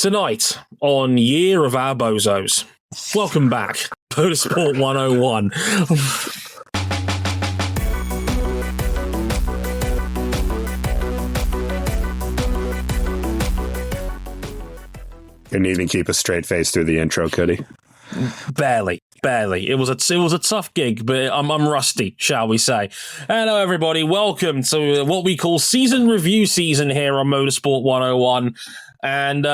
Tonight, on Year of Our Bozos, welcome back, Motorsport 101. Couldn't even keep a straight face through the intro, could he? Barely. It was a tough gig, but I'm rusty, shall we say. Hello, everybody. Welcome to what we call season review season here on Motorsport 101. And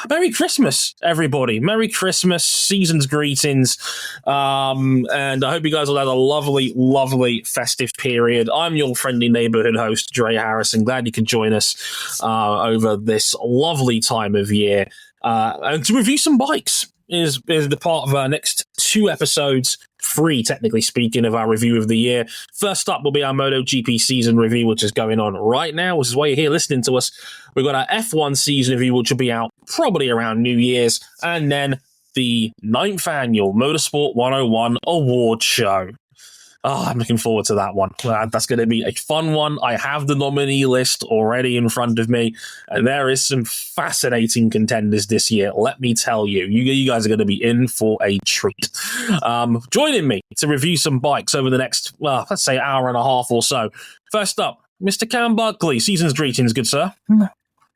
Merry Christmas, everybody. Merry Christmas, season's greetings. And I hope you guys all had a lovely, lovely festive period. I'm your friendly neighborhood host, Dre Harrison. Glad you could join us over this lovely time of year. And to review some bikes is the part of our next two episodes, three, technically speaking, of our review of the year. First up will be our MotoGP season review, which is going on right now, which is why you're here listening to us. We've got our F1 season review, which will be out probably around New Year's, and then the 9th annual Motorsport 101 award show. Oh, I'm looking forward to that one. That's going to be a fun one. I have the nominee list already in front of me, and there is some fascinating contenders this year. Let me tell you, you guys are going to be in for a treat. Joining me to review some bikes over the next, let's say, hour and a half or so. First up, Mr. Cam Buckley. Season's greetings, good sir.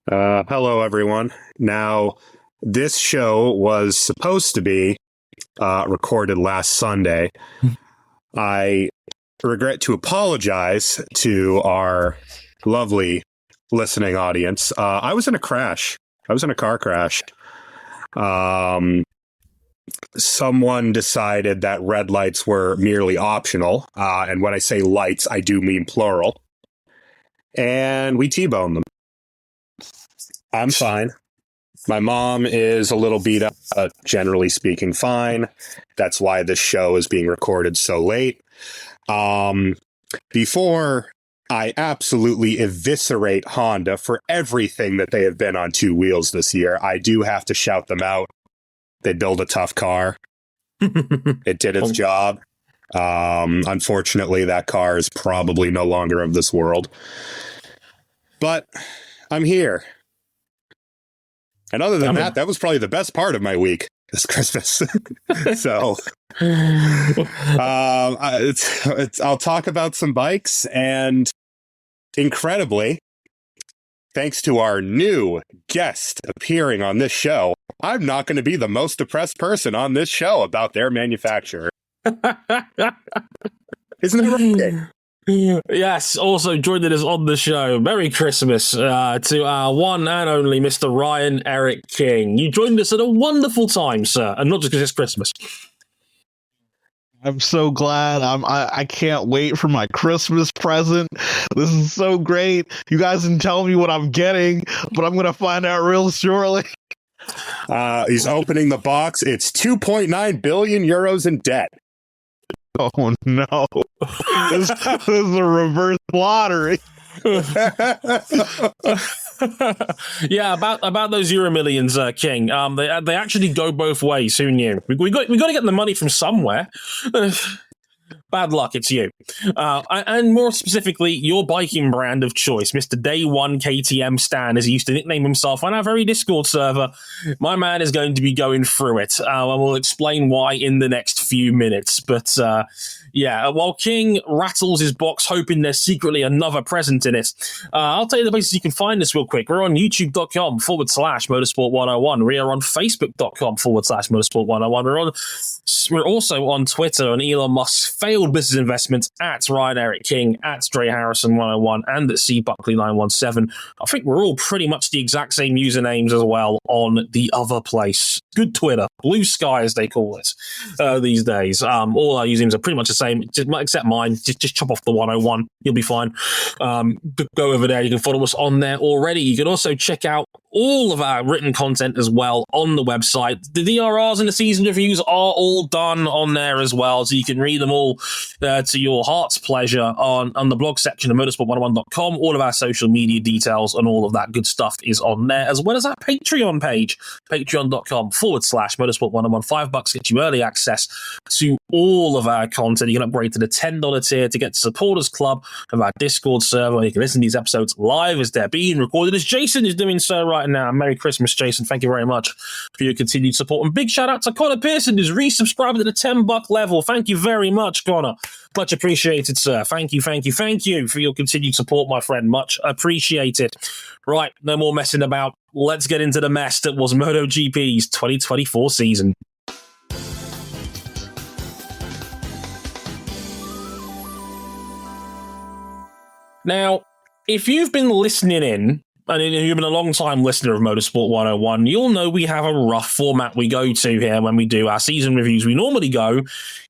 Hello, everyone. Now, this show was supposed to be recorded last Sunday. I regret to apologize to our lovely listening audience. I was in a crash. I was in a car crash. Someone decided that red lights were merely optional. And when I say lights, I do mean plural. And we T-boned them. I'm fine. My mom is a little beat up, generally speaking, fine. That's why this show is being recorded so late. Before I absolutely eviscerate Honda for everything that they have been on two wheels this year, I do have to shout them out. They build a tough car. It did its job. Unfortunately, that car is probably no longer of this world. But I'm here. And other than that was probably the best part of my week this Christmas. So I'll talk about some bikes, and incredibly, thanks to our new guest appearing on this show, I'm not going to be the most depressed person on this show about their manufacturer. Isn't that right? Yes, also joining us on the show, Merry Christmas to our one and only Mr. Ryan Erik King. You joined us at a wonderful time, sir, and not just because it's Christmas. I'm so glad. I can't wait for my Christmas present. This is so great. You guys didn't tell me what I'm getting, but I'm going to find out real shortly. He's opening the box. It's 2.9 billion euros in debt. Oh no! This is a reverse lottery. Yeah, about those Euro millions, King. They actually go both ways. Who knew? We got to get the money from somewhere. Bad luck, it's you. And more specifically, your biking brand of choice, Mr. Day One KTM Stan, as he used to nickname himself on our very Discord server. My man is going to be going through it. And we'll explain why in the next few minutes. But yeah, while King rattles his box, hoping there's secretly another present in it, I'll tell you the places you can find us real quick. We're on youtube.com/Motorsport 101. We are on Facebook.com/Motorsport 101. We're also on Twitter on Elon Musk's failed business investments at Ryan Erik King, at Dre Harrison 101, and at C Buckley 917. I think we're all pretty much the exact same usernames as well on the other place. Good Twitter, blue sky as they call it these days. All our usernames are pretty much the same, except mine. Just chop off the 101. You'll be fine. Go over there. You can follow us on there already. You can also check out all of our written content as well on the website. The DRRs and the season reviews are all done on there as well, so you can read them all to your heart's pleasure on the blog section of motorsport101.com. All of our social media details and all of that good stuff is on there, as well as our Patreon page, patreon.com/motorsport101. $5 gets you early access to all of our content. You can upgrade to the $10 tier to get the supporters club of our Discord server. You can listen to these episodes live as they're being recorded, as Jason is doing so right right now. Merry Christmas, Jason. Thank you very much for your continued support. And big shout out to Connor Pearson, who's resubscribed at the $10 level. Thank you very much, Connor. Much appreciated, sir. Thank you for your continued support, my friend. Much appreciated. Right, no more messing about. Let's get into the mess that was MotoGP's 2024 season. Now, if you've been listening in, and you've been a long-time listener of Motorsport 101, you'll know we have a rough format we go to here when we do our season reviews. We normally go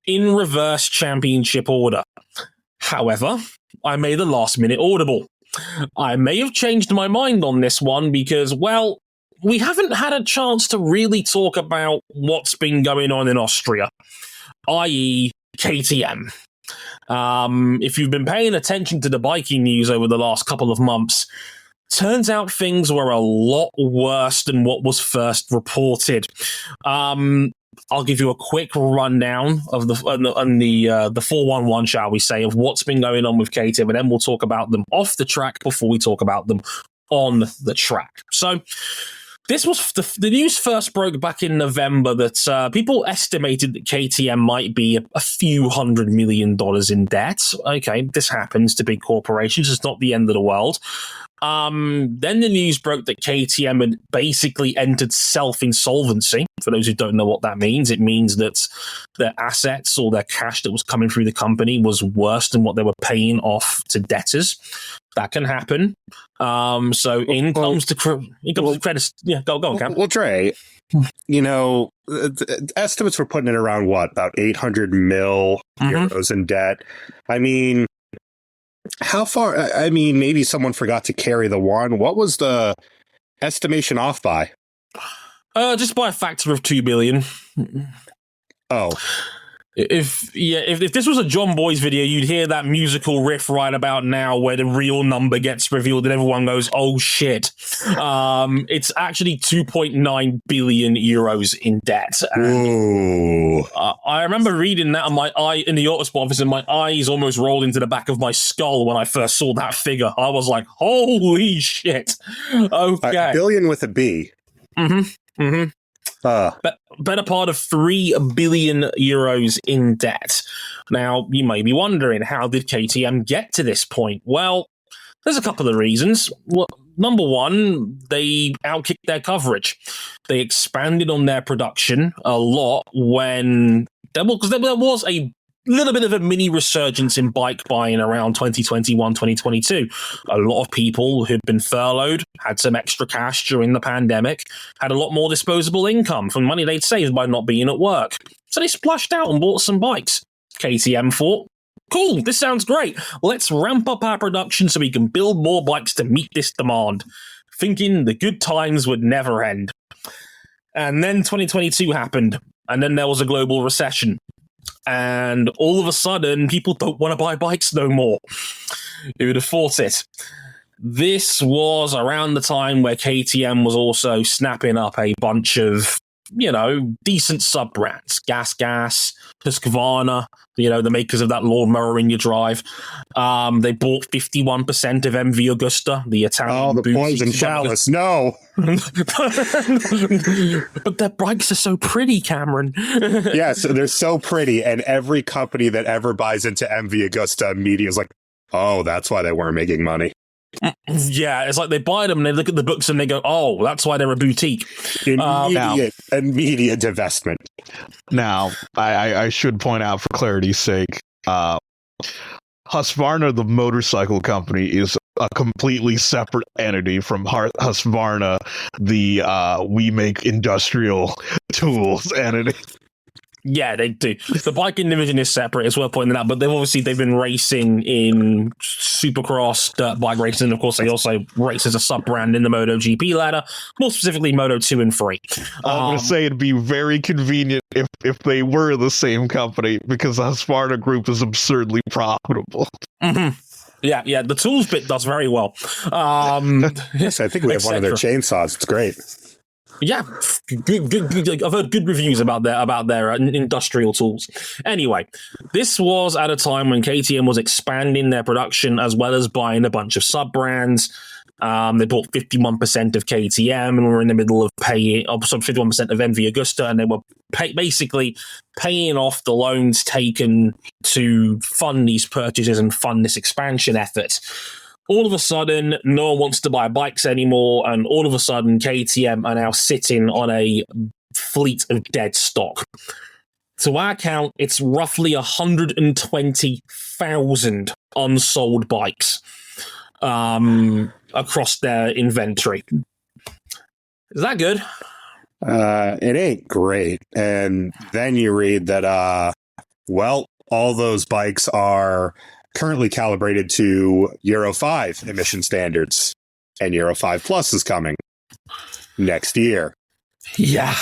in reverse championship order. However, I made a last-minute audible. I may have changed my mind on this one because, well, we haven't had a chance to really talk about what's been going on in Austria, i.e. KTM. If you've been paying attention to the biking news over the last couple of months, turns out things were a lot worse than what was first reported. I'll give you a quick rundown of the 411, shall we say, of what's been going on with KTM, and then we'll talk about them off the track before we talk about them on the track. So this was the news first broke back in November that people estimated that KTM might be a few $100 million in debt. Okay, this happens to big corporations. It's not the end of the world. Then the news broke that KTM had basically entered self-insolvency. For those who don't know what that means, it means that their assets or their cash that was coming through the company was worse than what they were paying off to debtors. That can happen. So in comes the credits. Yeah, go on, Cam. Well, Dre, the estimates were putting it around about 800 mil euros in debt. I mean, how far? I mean, maybe someone forgot to carry the one. What was the estimation off by? Just by a factor of 2 billion. Oh. If this was a John Boy's video, you'd hear that musical riff right about now where the real number gets revealed and everyone goes, oh shit. It's actually 2.9 billion euros in debt. And, I remember reading that on my eye in the Autosport office and my eyes almost rolled into the back of my skull when I first saw that figure. I was like, holy shit. Okay. Billion with a B. Better part of 3 billion euros in debt. Now, you may be wondering, how did KTM get to this point? Well, there's a couple of reasons. Well, number one, they outkicked their coverage. They expanded on their production a lot because there was a little bit of a mini resurgence in bike buying around 2021, 2022. A lot of people who'd been furloughed, had some extra cash during the pandemic, had a lot more disposable income from money they'd saved by not being at work. So they splashed out and bought some bikes. KTM thought, cool, this sounds great. Let's ramp up our production so we can build more bikes to meet this demand. Thinking the good times would never end. And then 2022 happened, and then there was a global recession. And all of a sudden, people don't want to buy bikes no more. Who would have thought it? This was around the time where KTM was also snapping up a bunch of, decent sub-brands. Gas, Husqvarna, the makers of that lawnmower in your drive. They bought 51% of MV Agusta, the Italian the poison chalice. No. But their bikes are so pretty, Cameron. Yeah, so they're so pretty, and every company that ever buys into MV Agusta immediately is like, oh, that's why they weren't making money. Yeah, it's like they buy them and they look at the books and they go, oh, that's why they're a boutique. Immediate divestment. Now, I should point out for clarity's sake, Husqvarna, the motorcycle company, is a completely separate entity from Husqvarna, the we make industrial tools entity. Yeah, they do. The biking division is separate, it's worth pointing out, but they've been racing in Supercross, dirt bike racing, and of course they also race as a sub-brand in the MotoGP ladder, more specifically Moto 2 and 3. I'm going to say it'd be very convenient if they were the same company, because the Husqvarna group is absurdly profitable. Mm-hmm. Yeah, the tools bit does very well. Yes, I think we have one of their chainsaws. It's great. Yeah, good. I've heard good reviews about their industrial tools. Anyway, this was at a time when KTM was expanding their production as well as buying a bunch of sub-brands. They bought 51% of KTM and were in the middle of paying, 51% of MV Agusta, and they were basically paying off the loans taken to fund these purchases and fund this expansion effort. All of a sudden, no one wants to buy bikes anymore, and all of a sudden, KTM are now sitting on a fleet of dead stock. To our count, it's roughly 120,000 unsold bikes across their inventory. Is that good? It ain't great. And then you read that, all those bikes are currently calibrated to Euro 5 emission standards, and Euro 5 Plus is coming next year. Yeah.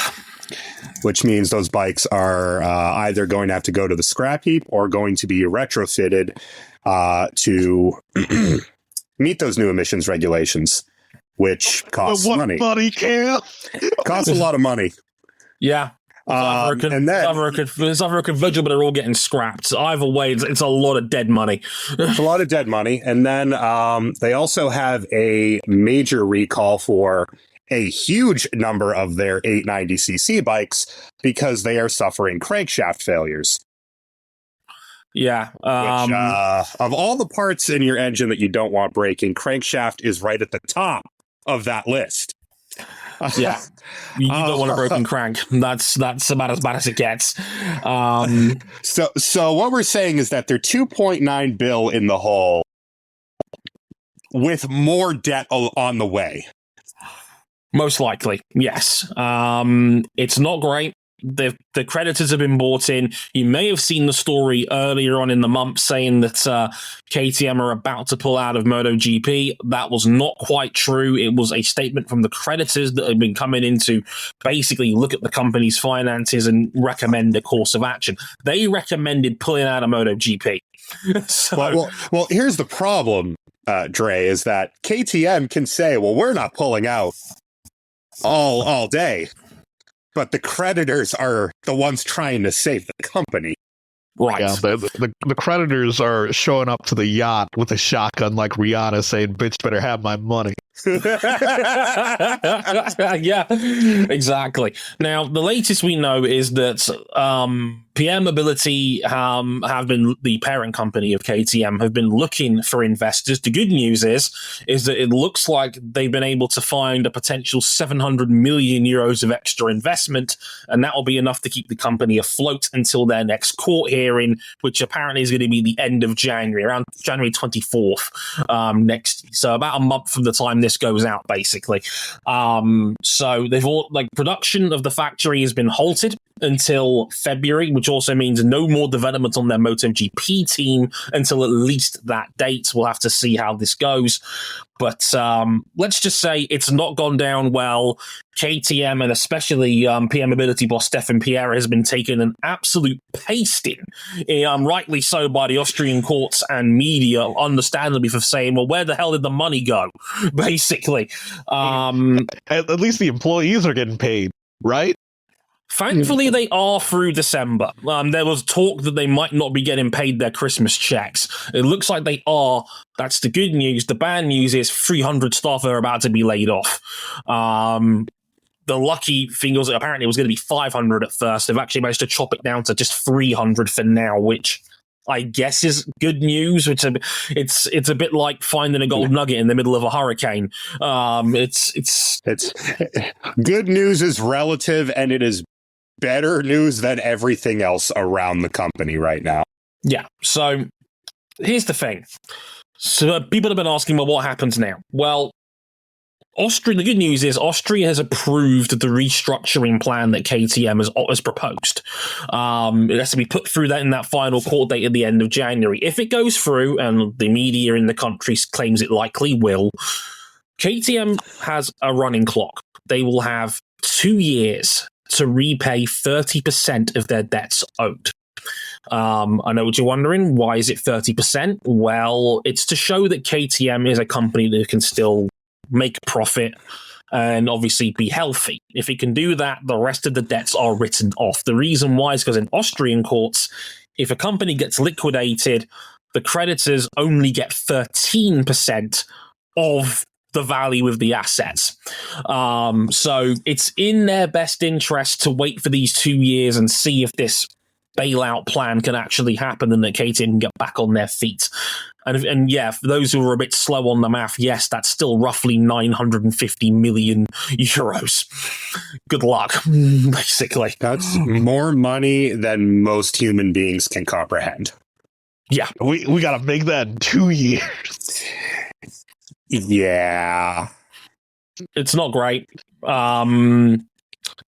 Which means those bikes are either going to have to go to the scrap heap or going to be retrofitted to meet those new emissions regulations, which costs money. Money, Cam? Costs a lot of money. Yeah. And then it's either a convertible, but they're all getting scrapped. Either way, it's a lot of dead money. It's a lot of dead money. And then they also have a major recall for a huge number of their 890cc bikes because they are suffering crankshaft failures. Yeah. Which, of all the parts in your engine that you don't want breaking, crankshaft is right at the top of that list. Yeah, you don't want a broken crank. That's about as bad as it gets. So what we're saying is that they're 2.9 bill in the hole, with more debt on the way. Most likely, yes. It's not great. The creditors have been bought in. You may have seen the story earlier on in the month saying that KTM are about to pull out of MotoGP. That was not quite true. It was a statement from the creditors that had been coming in to basically look at the company's finances and recommend a course of action. They recommended pulling out of MotoGP. Well, here's the problem, Dre, is that KTM can say, well, we're not pulling out all day. But the creditors are the ones trying to save the company. Right. Yeah, the creditors are showing up to the yacht with a shotgun like Rihanna saying, bitch, better have my money. Yeah, exactly. Now, the latest we know is that PM Mobility have been, the parent company of KTM, have been looking for investors. The good news is that it looks like they've been able to find a potential 700 million euros of extra investment, and that will be enough to keep the company afloat until their next court hearing, which apparently is going to be the end of January, around January 24th next. So about a month from the time this goes out, basically. So they've all, production of the factory has been halted until February, which also means no more development on their MotoGP team until at least that date. We'll have to see how this goes. But let's just say it's not gone down well. KTM and especially PM Mobility boss Stefan Pierre has been taken an absolute pasting, rightly so, by the Austrian courts and media, understandably, for saying, well, where the hell did the money go? Basically. At least the employees are getting paid, right? Thankfully, they are through December. There was talk that they might not be getting paid their Christmas checks. It looks like they are. That's the good news. The bad news is 300 staff are about to be laid off. The lucky thing was that apparently it was going to be 500 at first. They've actually managed to chop it down to just 300 for now, which I guess is good news. It's a bit like finding a gold nugget in the middle of a hurricane. It's good news is relative, and it is better news than everything else around the company right now. Yeah. So here's the thing. So people have been asking, well, what happens now? Well, Austria. The good news is Austria has approved the restructuring plan that KTM has proposed. It has to be put through that in that final court date at the end of January. If it goes through, and the media in the country claims it likely will, KTM has a running clock. They will have 2 years to repay 30% of their debts owed. I know what you're wondering. Why is it 30%? Well, it's to show that KTM is a company that can still make profit and obviously be healthy. If it can do that, the rest of the debts are written off. The reason why is because in Austrian courts, if a company gets liquidated, the creditors only get 13% of the value of the assets. So it's in their best interest to wait for these 2 years and see if this bailout plan can actually happen and that KTM can get back on their feet. And yeah, for those who are a bit slow on the math, yes, that's still roughly 950 million euros. Good luck, basically. That's more money than most human beings can comprehend. Yeah. We got to make that in 2 years. Yeah. It's not great.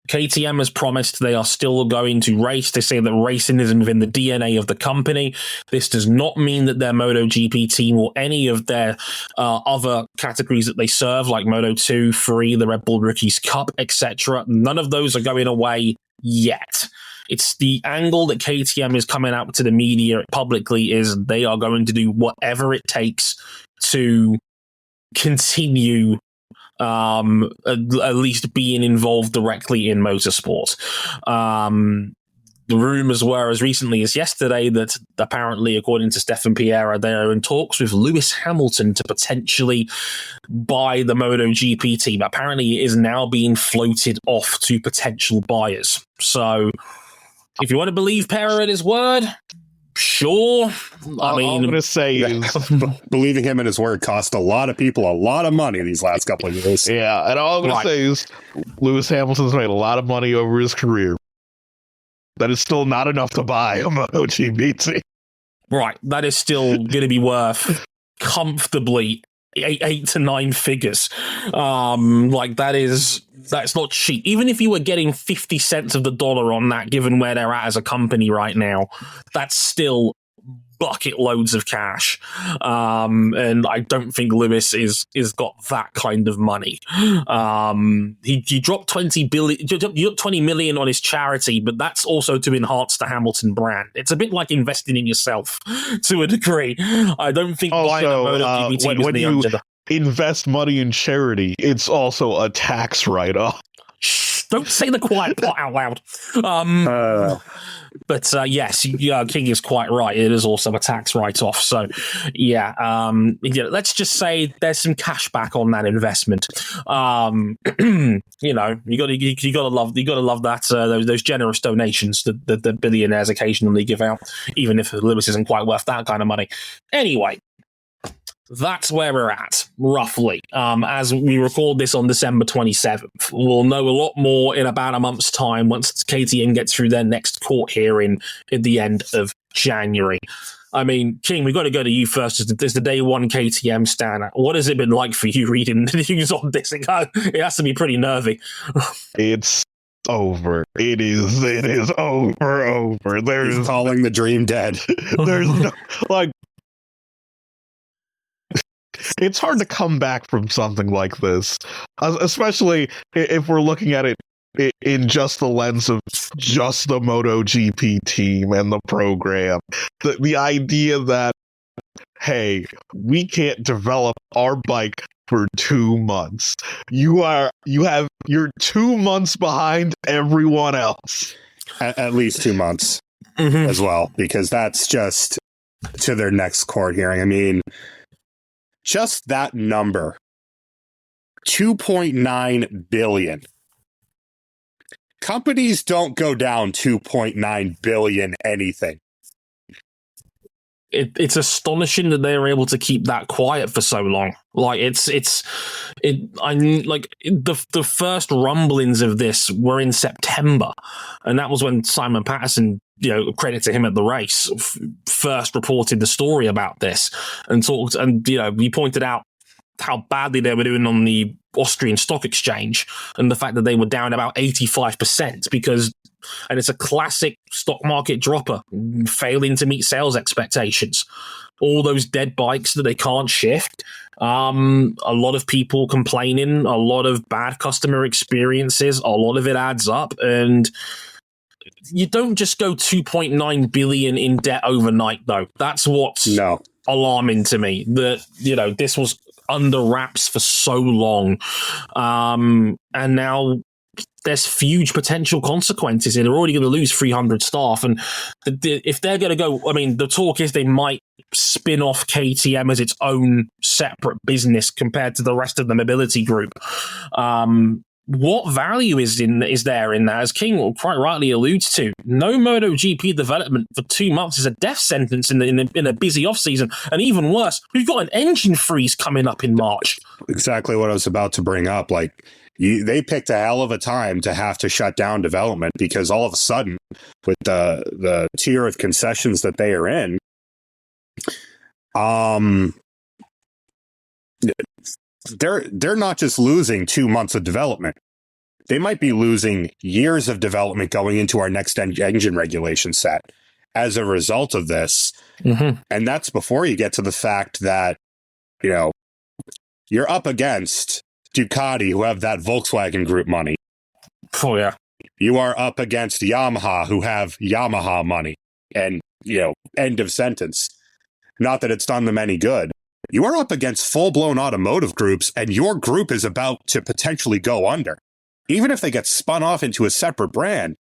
KTM has promised they are still going to race. They say that racing is within the DNA of the company. This does not mean that their MotoGP team or any of their other categories that they serve, like Moto2, 3, the Red Bull Rookies Cup, etc., none of those are going away yet. It's the angle that KTM is coming out to the media publicly is they are going to do whatever it takes to continue at least being involved directly in motorsport. The rumors were as recently as yesterday that apparently, according to Stefan Piera, they are in talks with Lewis Hamilton to potentially buy the MotoGP team. Apparently, it is now being floated off to potential buyers. So, if you want to believe Piera at his word, sure. I mean, I'm going to say believing him in his word cost a lot of people a lot of money these last couple of years. Yeah, and all I'm going to say is Lewis Hamilton's made a lot of money over his career. That is still not enough to buy a MotoGP team. Right, that is still going to be worth comfortably eight to nine figures. That's not cheap. Even if you were getting 50 cents of the dollar on that, given where they're at as a company right now, that's still bucket loads of cash. And I don't think Lewis is got that kind of money. He dropped 20 million on his charity, but that's also to enhance the Hamilton brand. It's a bit like investing in yourself to a degree. I don't think buying a MotoGP team is the answer. Invest money in charity, it's also a tax write-off. Don't say the quiet part out loud. But yes, King is quite right. It is also a tax write-off. So, let's just say there's some cash back on that investment. You gotta love that those generous donations that the billionaires occasionally give out, even if Lewis isn't quite worth that kind of money. Anyway. That's where we're at, roughly. As we record this on December 27th, we'll know a lot more in about a month's time once KTM gets through their next court hearing at the end of January. I mean, King, we've got to go to you first as the day one KTM stan. What has it been like for you reading the news on this? It has to be pretty nervy. It's over. It is over. He's calling the dream dead. There's no, it's hard to come back from something like this, especially if we're looking at it in just the lens of just the MotoGP team and the program. The idea that, hey, we can't develop our bike for 2 months. You're 2 months behind everyone else. At least 2 months as well, because that's just to their next court hearing. I mean, just that number, 2.9 billion. Companies don't go down 2.9 billion anything. It's astonishing that they were able to keep that quiet for so long. Like the first rumblings of this were in September, and that was when Simon Patterson, credit to him at the race, first reported the story about this and talked, and he pointed out how badly they were doing on the Austrian Stock Exchange and the fact that they were down about 85% because. And it's a classic stock market dropper, failing to meet sales expectations. All those dead bikes that they can't shift. A lot of people complaining, a lot of bad customer experiences, a lot of it adds up. And you don't just go 2.9 billion in debt overnight, though. That's what's alarming to me, that, this was under wraps for so long. And now there's huge potential consequences. They're already going to lose 300 staff. And if they're going to go, I mean, the talk is they might spin off KTM as its own separate business compared to the rest of the mobility group. What value is there in that? As King quite rightly alludes to, no MotoGP development for 2 months is a death sentence in a busy off season, and even worse, we've got an engine freeze coming up in March. Exactly what I was about to bring up. Like, they picked a hell of a time to have to shut down development, because all of a sudden, with the tier of concessions that they are in, they're not just losing 2 months of development. They might be losing years of development going into our next engine regulation set as a result of this. Mm-hmm. And that's before you get to the fact that, you know, you're up against Ducati, who have that Volkswagen Group money. Oh, yeah. You are up against Yamaha, who have Yamaha money. And, you know, end of sentence. Not that it's done them any good. You are up against full-blown automotive groups, and your group is about to potentially go under. Even if they get spun off into a separate brand,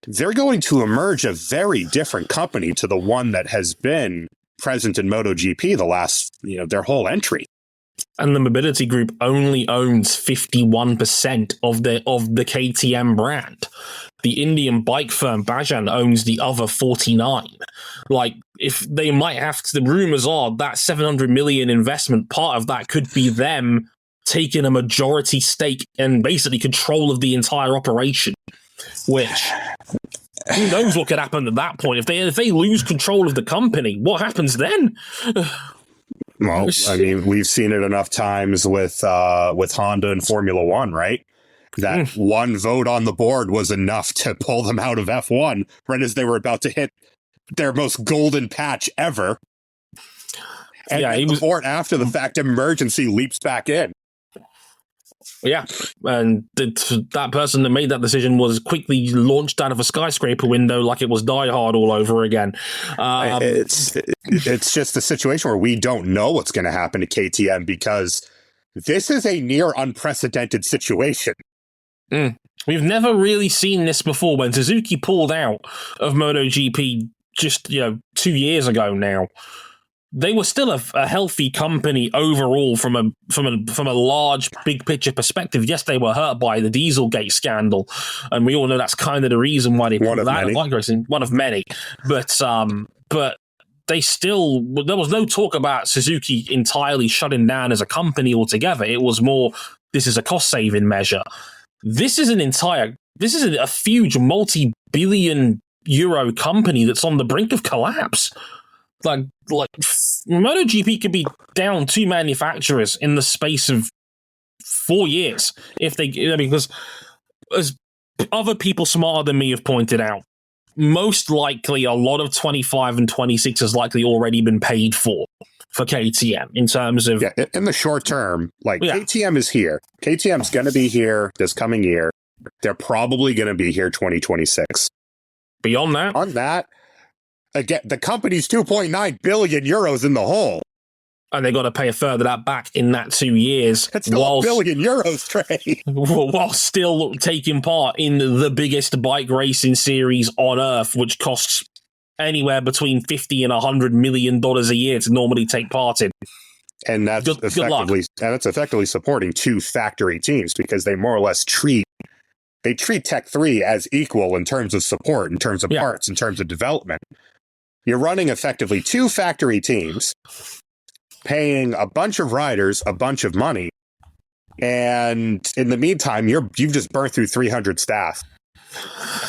they're going to emerge a very different company to the one that has been present in MotoGP the last, you know, their whole entry. And the mobility group only owns 51% of the KTM brand. The Indian bike firm Bajan owns the other 49. Like, if they might have to, the rumors are that 700 million investment, part of that could be them taking a majority stake and basically control of the entire operation, which who knows what could happen at that point. If they lose control of the company, what happens then? Well, I mean, we've seen it enough times with Honda and Formula One, right? That one vote on the board was enough to pull them out of F1 right as they were about to hit their most golden patch ever. And yeah, the board, after the fact, emergency leaps back in. Yeah, and that person that made that decision was quickly launched out of a skyscraper window like it was Die Hard all over again. It's just a situation where we don't know what's going to happen to KTM, because this is a near unprecedented situation. We've never really seen this before. When Suzuki pulled out of MotoGP just 2 years ago now, they were still a healthy company overall from a large big picture perspective. Yes, they were hurt by the Dieselgate scandal, and we all know that's kind of the reason why they pulled out of bike racing. One of many, but they still, there was no talk about Suzuki entirely shutting down as a company altogether. It was more, this is a cost saving measure. This is a huge multi-billion euro company that's on the brink of collapse. Like MotoGP could be down 2 manufacturers in the space of 4 years because as other people smarter than me have pointed out, most likely a lot of 25 and 26 has likely already been paid for KTM in terms of... Yeah, in the short term, KTM is here. KTM's going to be here this coming year. They're probably going to be here 2026. Beyond that? On that, again, the company's 2.9 billion euros in the hole. And they got to pay a third of that back in that 2 years. That's still $1 billion, Trey. While still taking part in the biggest bike racing series on Earth, which costs anywhere between $50 and $100 million a year to normally take part in. And that's effectively supporting 2 factory teams, because they more or less treat Tech 3 as equal in terms of support, in terms of parts, in terms of development. You're running effectively 2 factory teams, paying a bunch of riders a bunch of money, and in the meantime, you've just burnt through 300 staff.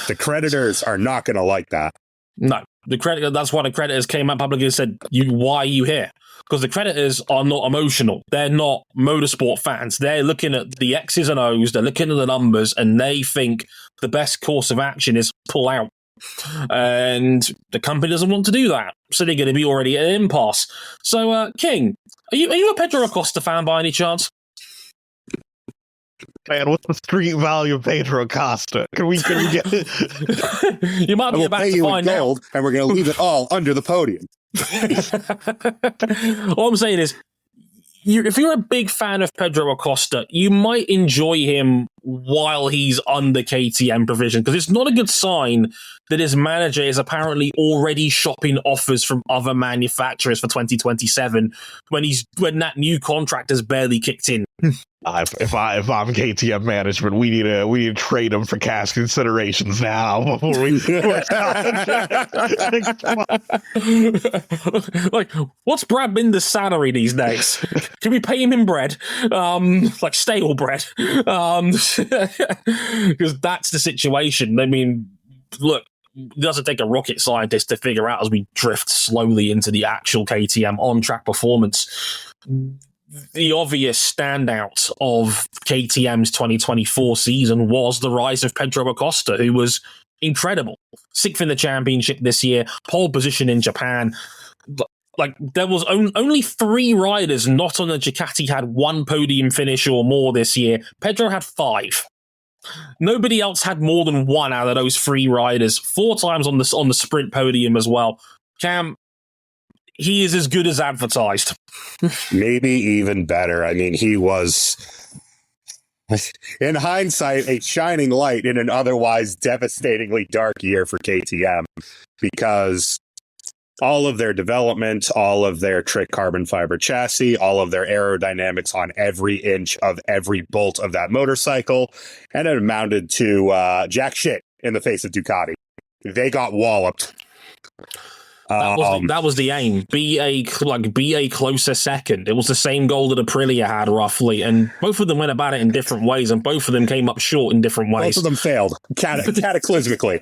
The creditors are not going to like that. No, that's why the creditors came out publicly and said, why are you here? Because the creditors are not emotional. They're not motorsport fans. They're looking at the X's and O's, they're looking at the numbers, and they think the best course of action is pull out. And the company doesn't want to do that. So they're going to be already at an impasse. So, King, are you a Pedro Acosta fan by any chance? Man, what's the street value of Pedro Acosta? Can we get it? You might be about to find out. And we're going to leave it all under the podium. All I'm saying is, if you're a big fan of Pedro Acosta, you might enjoy him while he's under KTM provision, because it's not a good sign that his manager is apparently already shopping offers from other manufacturers for 2027 when that new contract has barely kicked in. If I'm KTM management, we need to trade him for cash considerations now before we. Like, what's Brad Binder's salary these days? Can we pay him in bread, like stale bread? Because that's the situation. I mean, look. It doesn't take a rocket scientist to figure out as we drift slowly into the actual KTM on-track performance. The obvious standout of KTM's 2024 season was the rise of Pedro Acosta, who was incredible. 6th in the championship this year, pole position in Japan. Like, there was only 3 riders not on the Ducati had 1 podium finish or more this year. Pedro had 5. Nobody else had more than 1 out of those 3 riders. 4 times on the sprint podium as well. Cam, he is as good as advertised. Maybe even better. I mean, he was, in hindsight, a shining light in an otherwise devastatingly dark year for KTM, because all of their development, all of their trick carbon fiber chassis, all of their aerodynamics on every inch of every bolt of that motorcycle, and it amounted to jack shit in the face of Ducati. They got walloped. That was the aim. Be a closer second. It was the same goal that Aprilia had, roughly, and both of them went about it in different ways, and both of them came up short in different ways. Both of them failed cataclysmically.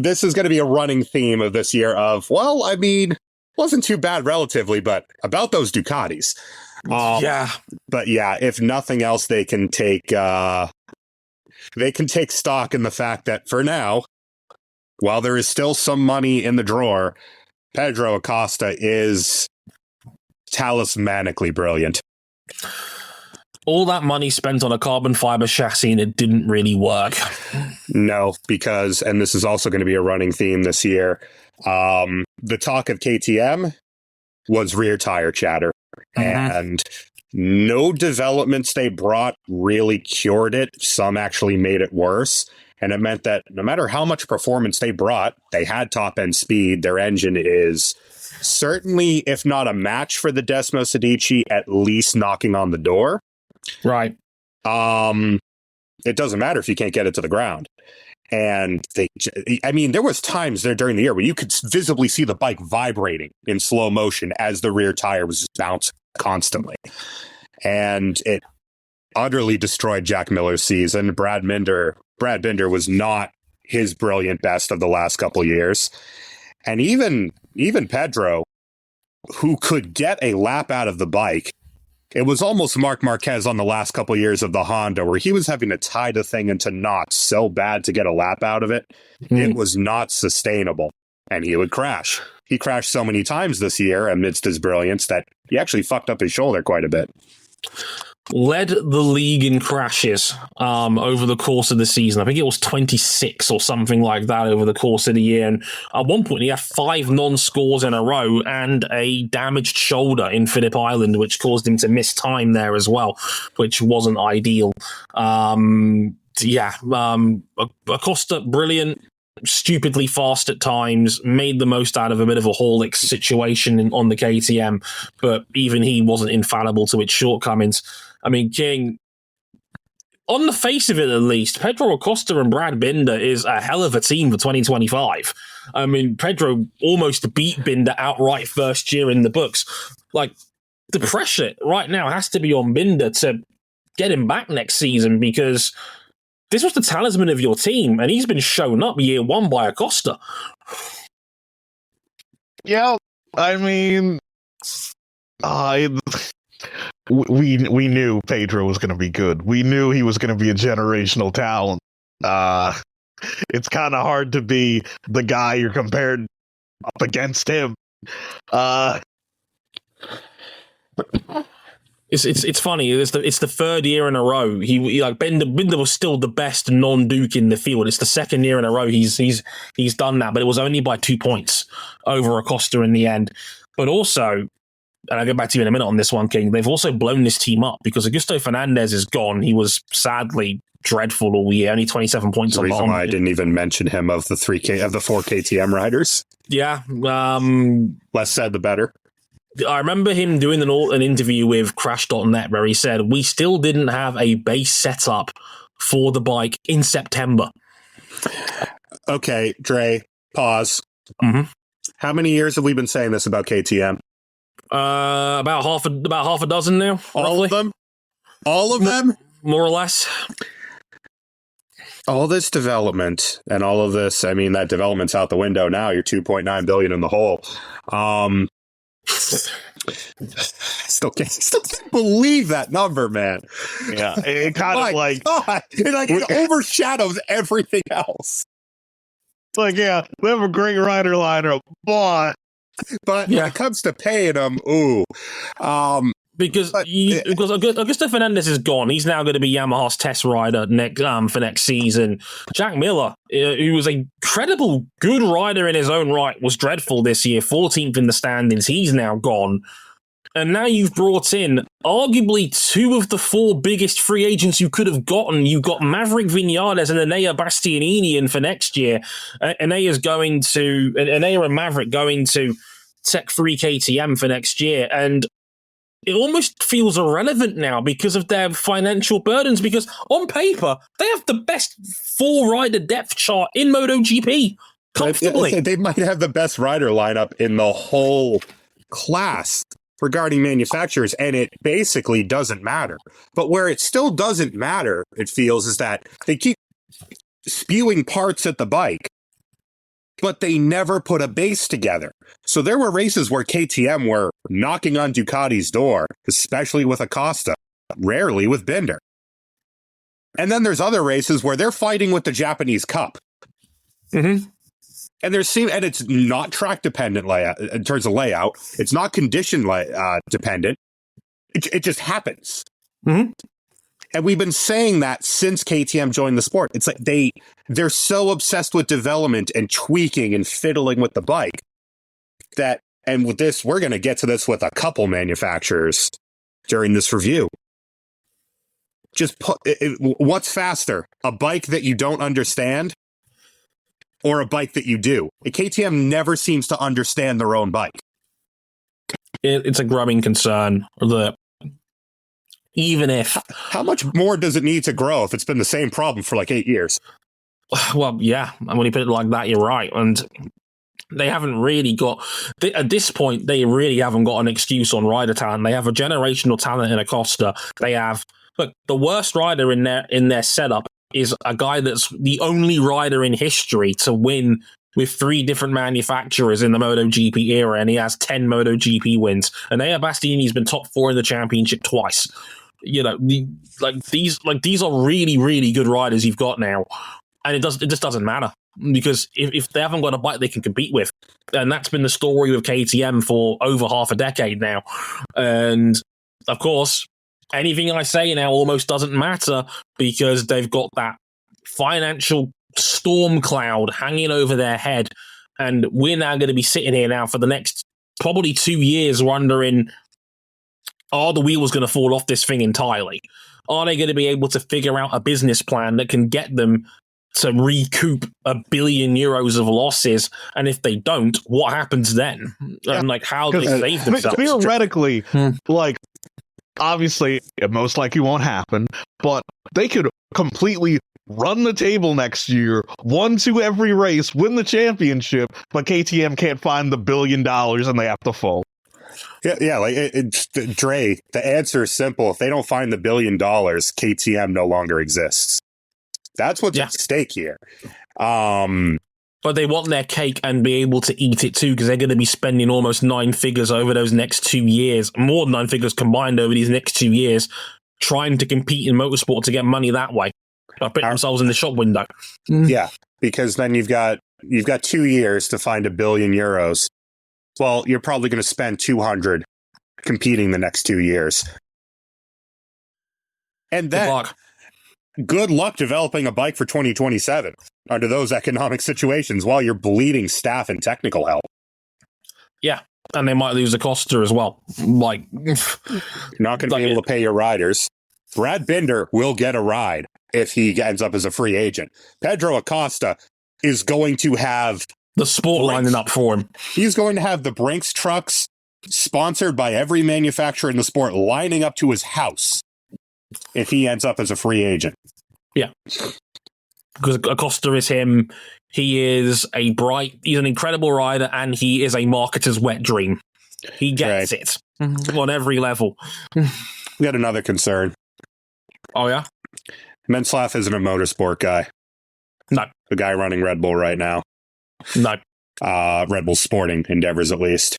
This is going to be a running theme of this year. Well, I mean, wasn't too bad relatively, but about those Ducatis. But yeah, if nothing else, they can take stock in the fact that for now, while there is still some money in the drawer, Pedro Acosta is talismanically brilliant. All that money spent on a carbon fiber chassis and it didn't really work. No, because, and this is also going to be a running theme this year, the talk of KTM was rear tire chatter. And no developments they brought really cured it. Some actually made it worse. And it meant that no matter how much performance they brought, they had top-end speed. Their engine is certainly, if not a match for the Desmos Adichie, at least knocking on the door. Right. It doesn't matter if you can't get it to the ground. And there was times there during the year where you could visibly see the bike vibrating in slow motion as the rear tire was just bouncing constantly. And it utterly destroyed Jack Miller's season. Brad Binder was not his brilliant best of the last couple of years. And even Pedro, who could get a lap out of the bike, it was almost Marc Marquez on the last couple of years of the Honda, where he was having to tie the thing into knots so bad to get a lap out of it. It was not sustainable, and he would crash. He crashed so many times this year amidst his brilliance that he actually fucked up his shoulder quite a bit. Led the league in crashes over the course of the season. I think it was 26 or something like that over the course of the year. And at one point, he had 5 non-scores in a row and a damaged shoulder in Phillip Island, which caused him to miss time there as well, which wasn't ideal. Acosta, brilliant. Stupidly fast at times, made the most out of a bit of a Horlicks situation on the KTM, but even he wasn't infallible to its shortcomings. I mean, King, on the face of it at least, Pedro Acosta and Brad Binder is a hell of a team for 2025. I mean, Pedro almost beat Binder outright first year in the books. Like, the pressure right now has to be on Binder to get him back next season, because this was the talisman of your team, and he's been shown up year 1 by Acosta. Yeah, I mean, we knew Pedro was going to be good. We knew he was going to be a generational talent. It's kind of hard to be the guy you're compared up against him. It's funny. It's the 3rd year in a row. He like Binder was still the best non-Duke in the field. It's the 2nd year in a row he's done that, but it was only by 2 points over Acosta in the end. But also, and I'll get back to you in a minute on this one, King, they've also blown this team up because Augusto Fernandez is gone. He was sadly dreadful all year, only 27 points on the reason why I didn't even mention him of the 4 KTM riders. Yeah. Less said, the better. I remember him doing an interview with Crash.net where he said, we still didn't have a base setup for the bike in September. Okay, Dre, pause. Mm-hmm. How many years have we been saying this about KTM? About half a dozen now. All of them? All of them? More or less. All this development and all of this, I mean, that development's out the window now. You're $2.9 billion in the hole. Still can't believe that number, man. Yeah, it kind of like God, it overshadows everything else. Like, yeah, they have a great rider lineup, but when it comes to paying them, because Augusto Fernandez is gone. He's now going to be Yamaha's test rider for next season. Jack Miller, who was a credible good rider in his own right, was dreadful this year, 14th in the standings. He's now gone. And now you've brought in arguably 2 of the 4 biggest free agents you could have gotten. You've got Maverick Vinales and Enea Bastianini in for next year. Enea and Maverick going to Tech 3 KTM for next year. And it almost feels irrelevant now because of their financial burdens, because on paper, they have the best 4-rider depth chart in MotoGP, comfortably. They might have the best rider lineup in the whole class regarding manufacturers, and it basically doesn't matter. But where it still doesn't matter, it feels, is that they keep spewing parts at the bike, but they never put a base together. So there were races where KTM were knocking on Ducati's door, especially with Acosta, rarely with Binder. And then there's other races where they're fighting with the Japanese Cup. Mm-hmm. And and it's not track dependent layout in terms of layout. It's not condition dependent. It just happens. Mm-hmm. And we've been saying that since KTM joined the sport. It's like they're so obsessed with development and tweaking and fiddling with the bike that, and with this, we're going to get to this with a couple manufacturers during this review. Just what's faster, a bike that you don't understand or a bike that you do? KTM never seems to understand their own bike. It's a growing concern that even if... How much more does it need to grow if it's been the same problem for like 8 years? Well, yeah, and when you put it like that, you're right. And they haven't really got... At this point, they really haven't got an excuse on rider talent. They have a generational talent in Acosta. They have... Look, the worst rider in their setup is a guy that's the only rider in history to win with 3 different manufacturers in the MotoGP era, and he has 10 MotoGP wins. And Enea Bastianini's been top 4 in the championship twice. You know, these are really, really good riders you've got now, and it just doesn't matter because if they haven't got a bike they can compete with, and that's been the story with KTM for over half a decade now. And of course, anything I say now almost doesn't matter because they've got that financial storm cloud hanging over their head, and we're now going to be sitting here now for the next probably 2 years wondering, are the wheels going to fall off this thing entirely? Are they going to be able to figure out a business plan that can get them to recoup €1 billion of losses? And if they don't, what happens then? Yeah, and like how they save themselves? Theoretically, like, obviously, it most likely won't happen, but they could completely run the table next year, 1-2 every race, win the championship, but KTM can't find the $1 billion and they have to fold. Yeah, like Dre, the answer is simple. If they don't find the $1 billion, KTM no longer exists. That's what's at stake here. But they want their cake and be able to eat it too, because they're going to be spending almost 9 figures over those next 2 years, more than 9 figures combined over these next 2 years, trying to compete in motorsport to get money that way. Put themselves in the shop window. Yeah, because then you've got 2 years to find €1 billion. Well, you're probably going to spend 200 competing the next 2 years. And then good luck developing a bike for 2027 under those economic situations while you're bleeding staff and technical help. Yeah, And they might lose Acosta as well. Like, You're not going to be able to pay your riders. Brad Binder will get a ride if he ends up as a free agent. Pedro Acosta is going to have the sport lining up for him. He's going to have the Brinks trucks sponsored by every manufacturer in the sport lining up to his house if he ends up as a free agent. Yeah. Because Acosta is him. He's an incredible rider, and he is a marketer's wet dream. He gets it on every level. We got another concern. Oh, yeah? Mensslaff isn't a motorsport guy. No. The guy running Red Bull right now. No. Red Bull Sporting Endeavours, at least.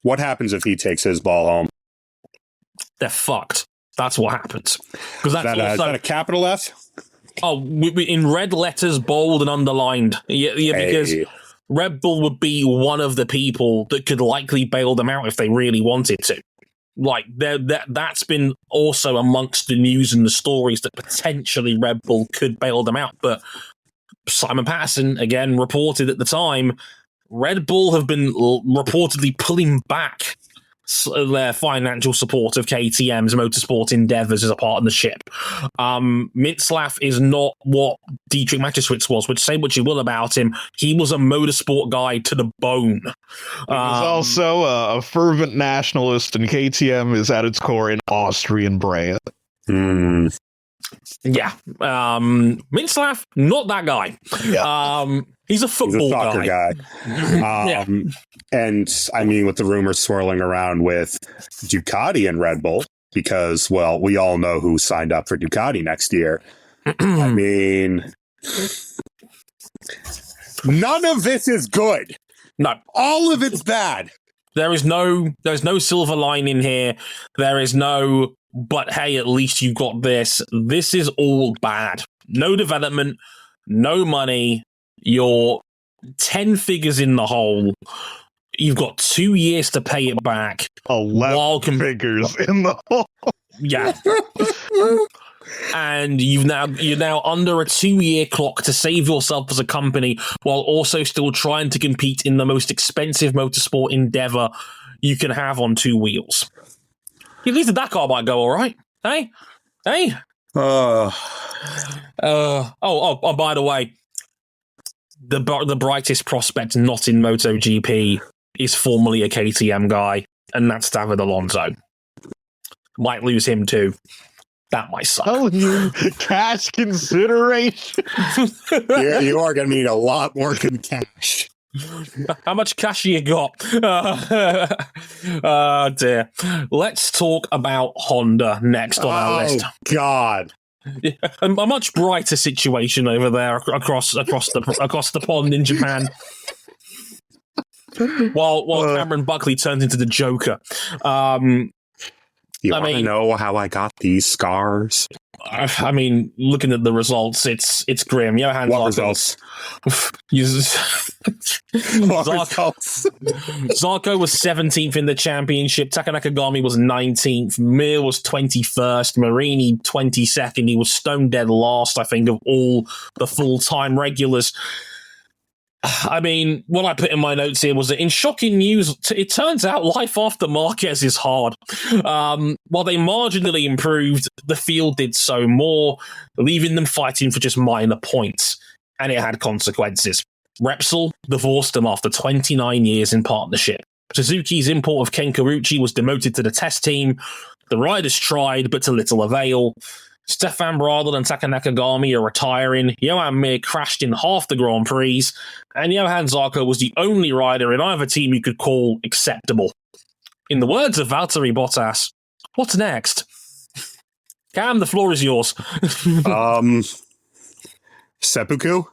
What happens if he takes his ball home? They're fucked. That's what happens. Because Is that a capital F? Oh, in red letters, bold and underlined. Yeah, because Red Bull would be one of the people that could likely bail them out if they really wanted to. Like, that's been also amongst the news and the stories that potentially Red Bull could bail them out. But Simon Patterson, again, reported at the time, Red Bull have been reportedly pulling back their financial support of KTM's Motorsport endeavours as a partnership. Mensslaff is not what Dietrich Mateschitz was, which say what you will about him. He was a motorsport guy to the bone. He was also a fervent nationalist, and KTM is at its core an Austrian brand. Yeah. Mensslaff, not that guy. Yeah. He's a football guy. And I mean, with the rumors swirling around with Ducati and Red Bull, because, well, we all know who signed up for Ducati next year. I mean, none of this is good. No. All of it's bad. There's no silver lining here. There is no, but hey, at least you got this. This is all bad. No development, no money. You're 10 figures in the hole. You've got 2 years to pay it back. 11 figures in the hole. Yeah. And you're now under a 2-year clock to save yourself as a company while also still trying to compete in the most expensive motorsport endeavor you can have on two wheels. At least the Dakar might go all right. Hey? By the way, the brightest prospect not in MotoGP is formerly a KTM guy, and that's David Alonso. Might lose him too. That might suck. Oh, you cash consideration. You are going to need a lot more than cash. How much cash you got? Oh, dear. Let's talk about Honda next on our list. Oh, God. A much brighter situation over there across the pond in Japan. While Cameron Buckley turns into the Joker. You want to know how I got these scars? I mean, looking at the results, it's grim. Johan What Zarco results? Zarco was 17th in the championship. Taka Nakagami was 19th. Mir was 21st. Marini 22nd. He was stone dead last, I think, of all the full-time regulars. I mean, what I put in my notes here was that in shocking news, it turns out life after Marquez is hard. While they marginally improved, the field did so more, leaving them fighting for just minor points. And it had consequences. Repsol divorced them after 29 years in partnership. Suzuki's import of Ken Carucci was demoted to the test team. The riders tried, but to little avail. Stefan Bradl and Taka Nakagami are retiring. Johan Mir crashed in half the Grand Prix, and Johan Zarco was the only rider in either team you could call acceptable. In the words of Valtteri Bottas, what's next? Cam, the floor is yours. Seppuku?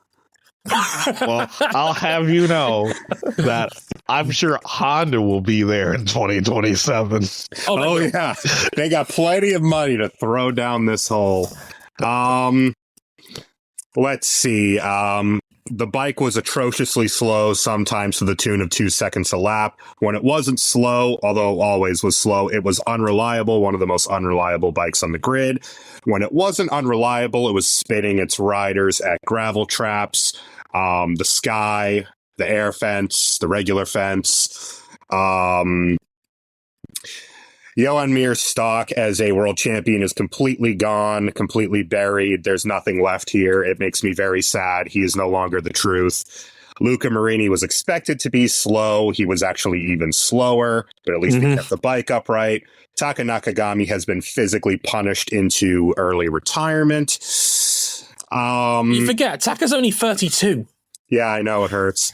Well, I'll have you know that I'm sure Honda will be there in 2027. Oh yeah. They got plenty of money to throw down this hole. Let's see. The bike was atrociously slow, sometimes to the tune of 2 seconds a lap. When it wasn't slow, although always was slow, it was unreliable, one of the most unreliable bikes on the grid. When it wasn't unreliable, it was spinning its riders at gravel traps. The Sky the air fence, the regular fence. Johan Mir's stock as a world champion is completely gone, completely buried. There's nothing left here. It makes me very sad. He is no longer the truth. Luca Marini was expected to be slow. He was actually even slower, but at least he kept the bike upright. Taka Nakagami has been physically punished into early retirement. You forget, Taka's only 32. Yeah, I know, it hurts.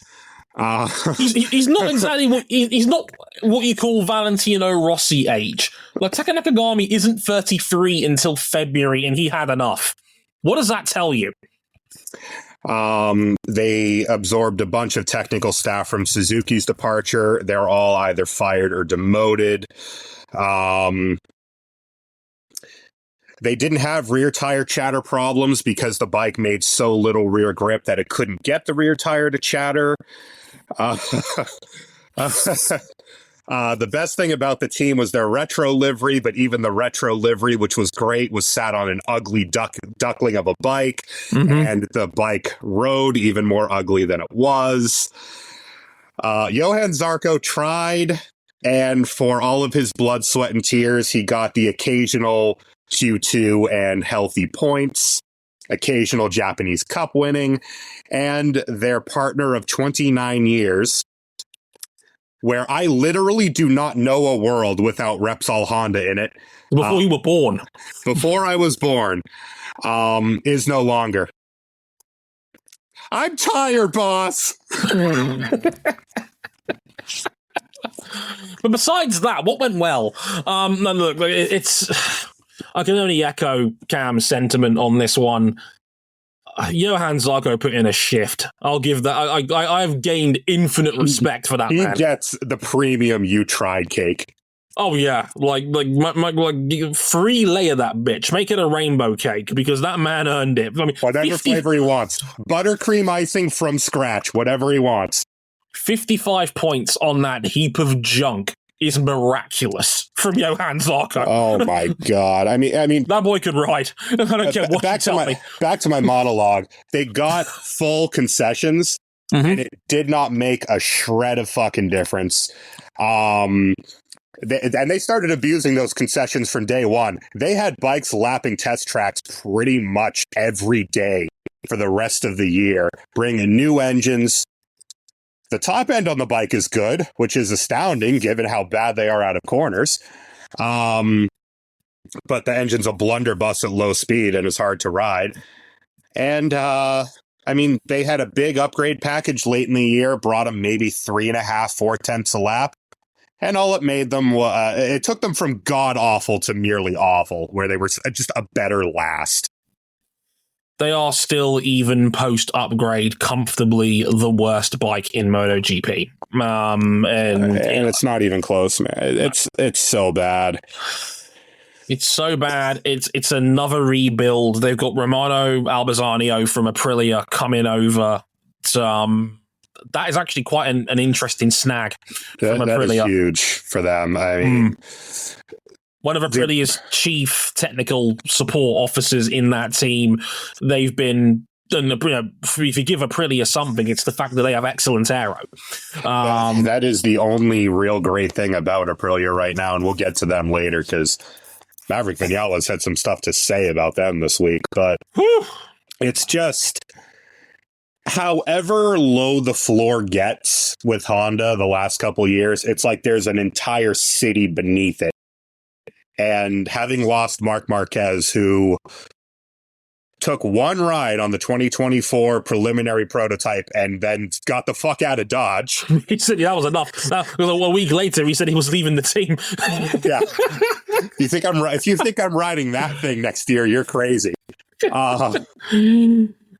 He's not exactly he's not what you call Valentino Rossi age. Like, Taka Nakagami isn't 33 until February, and he had enough. What does that tell you? They absorbed a bunch of technical staff from Suzuki's departure. They're all either fired or demoted. They didn't have rear tire chatter problems because the bike made so little rear grip that it couldn't get the rear tire to chatter. The best thing about the team was their retro livery, but even the retro livery, which was great, was sat on an ugly duckling of a bike, and the bike rode even more ugly than it was. Johan Zarco tried, and for all of his blood, sweat, and tears, he got the occasional Q2 and healthy points, occasional Japanese Cup winning, and their partner of 29 years, where I literally do not know a world without Repsol Honda in it. Before you were born. Before I was born, is no longer. I'm tired, boss. But besides that, what went well? No, look, it's... I can only echo Cam's sentiment on this one. Johan Zarco put in a shift. I'll give that. I've gained infinite respect for that man. He gets the premium you tried cake. Oh yeah, like 3-layer that bitch. Make it a rainbow cake because that man earned it. I mean, whatever flavor he wants, buttercream icing from scratch, whatever he wants. 55 points on that heap of junk is miraculous from Johan Zarco. Oh my god! I mean, that boy could ride. I don't care what you tell me. Back to my monologue. They got full concessions, and it did not make a shred of fucking difference. They started abusing those concessions from day one. They had bikes lapping test tracks pretty much every day for the rest of the year, bringing new engines. The top end on the bike is good, which is astounding given how bad they are out of corners. But the engine's a blunderbuss at low speed and is hard to ride. And, I mean, they had a big upgrade package late in the year, brought them maybe 3.5-4 tenths a lap. And all it made them, it took them from god-awful to merely awful, where they were just a better last. They are still, even post-upgrade, comfortably the worst bike in MotoGP. And it's not even close, man. It's so bad. It's so bad. It's another rebuild. They've got Romano Albazanio from Aprilia coming over. That is actually quite an interesting snag from Aprilia. That is huge for them. I mean... One of Aprilia's chief technical support officers in that team. They've been, if you give Aprilia something, it's the fact that they have excellent aero. That is the only real great thing about Aprilia right now, and we'll get to them later because Maverick Vinales had some stuff to say about them this week. But it's just, however low the floor gets with Honda the last couple years, it's like there's an entire city beneath it. And having lost Marc Marquez, who took one ride on the 2024 preliminary prototype and then got the fuck out of Dodge. He said that was enough. A week later, he said he was leaving the team. Yeah. If you think I'm riding that thing next year, you're crazy. Oh,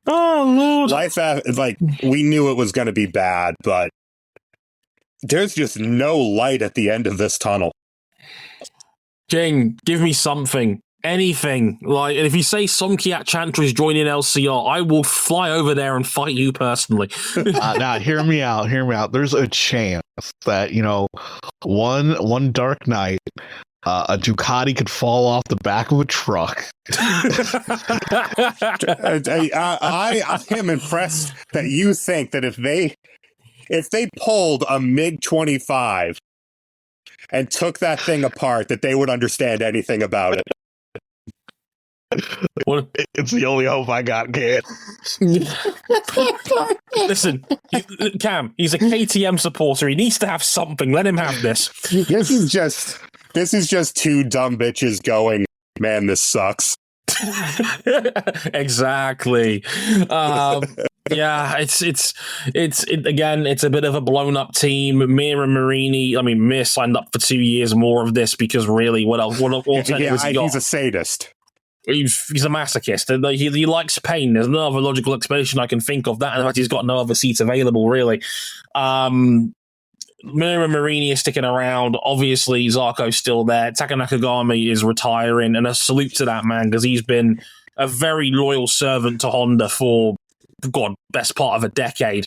Lord. We knew it was going to be bad, but there's just no light at the end of this tunnel. King, give me something. Anything. Like, if you say Somkiat Chantra is joining LCR, I will fly over there and fight you personally. Now, hear me out. There's a chance that, one dark night, a Ducati could fall off the back of a truck. I am impressed that you think that if they if they pulled a MiG-25 and took that thing apart, that they would understand anything about it. What? It's the only hope I got, kid. Listen, Cam, he's a KTM supporter. He needs to have something. Let him have this. This is just two dumb bitches going, man, this sucks. Exactly. Yeah, it's again, it's a bit of a blown up team. Mir and Marini, I mean, Mir signed up for 2 years more of this because really, what alternative has he got? He's a sadist. He's a masochist. He likes pain. There's no other logical explanation I can think of that. In fact, he's got no other seats available, really. Mir and Marini is sticking around. Obviously, Zarco's still there. Taka Nakagami is retiring, and a salute to that man because he's been a very loyal servant to Honda for, God, best part of a decade,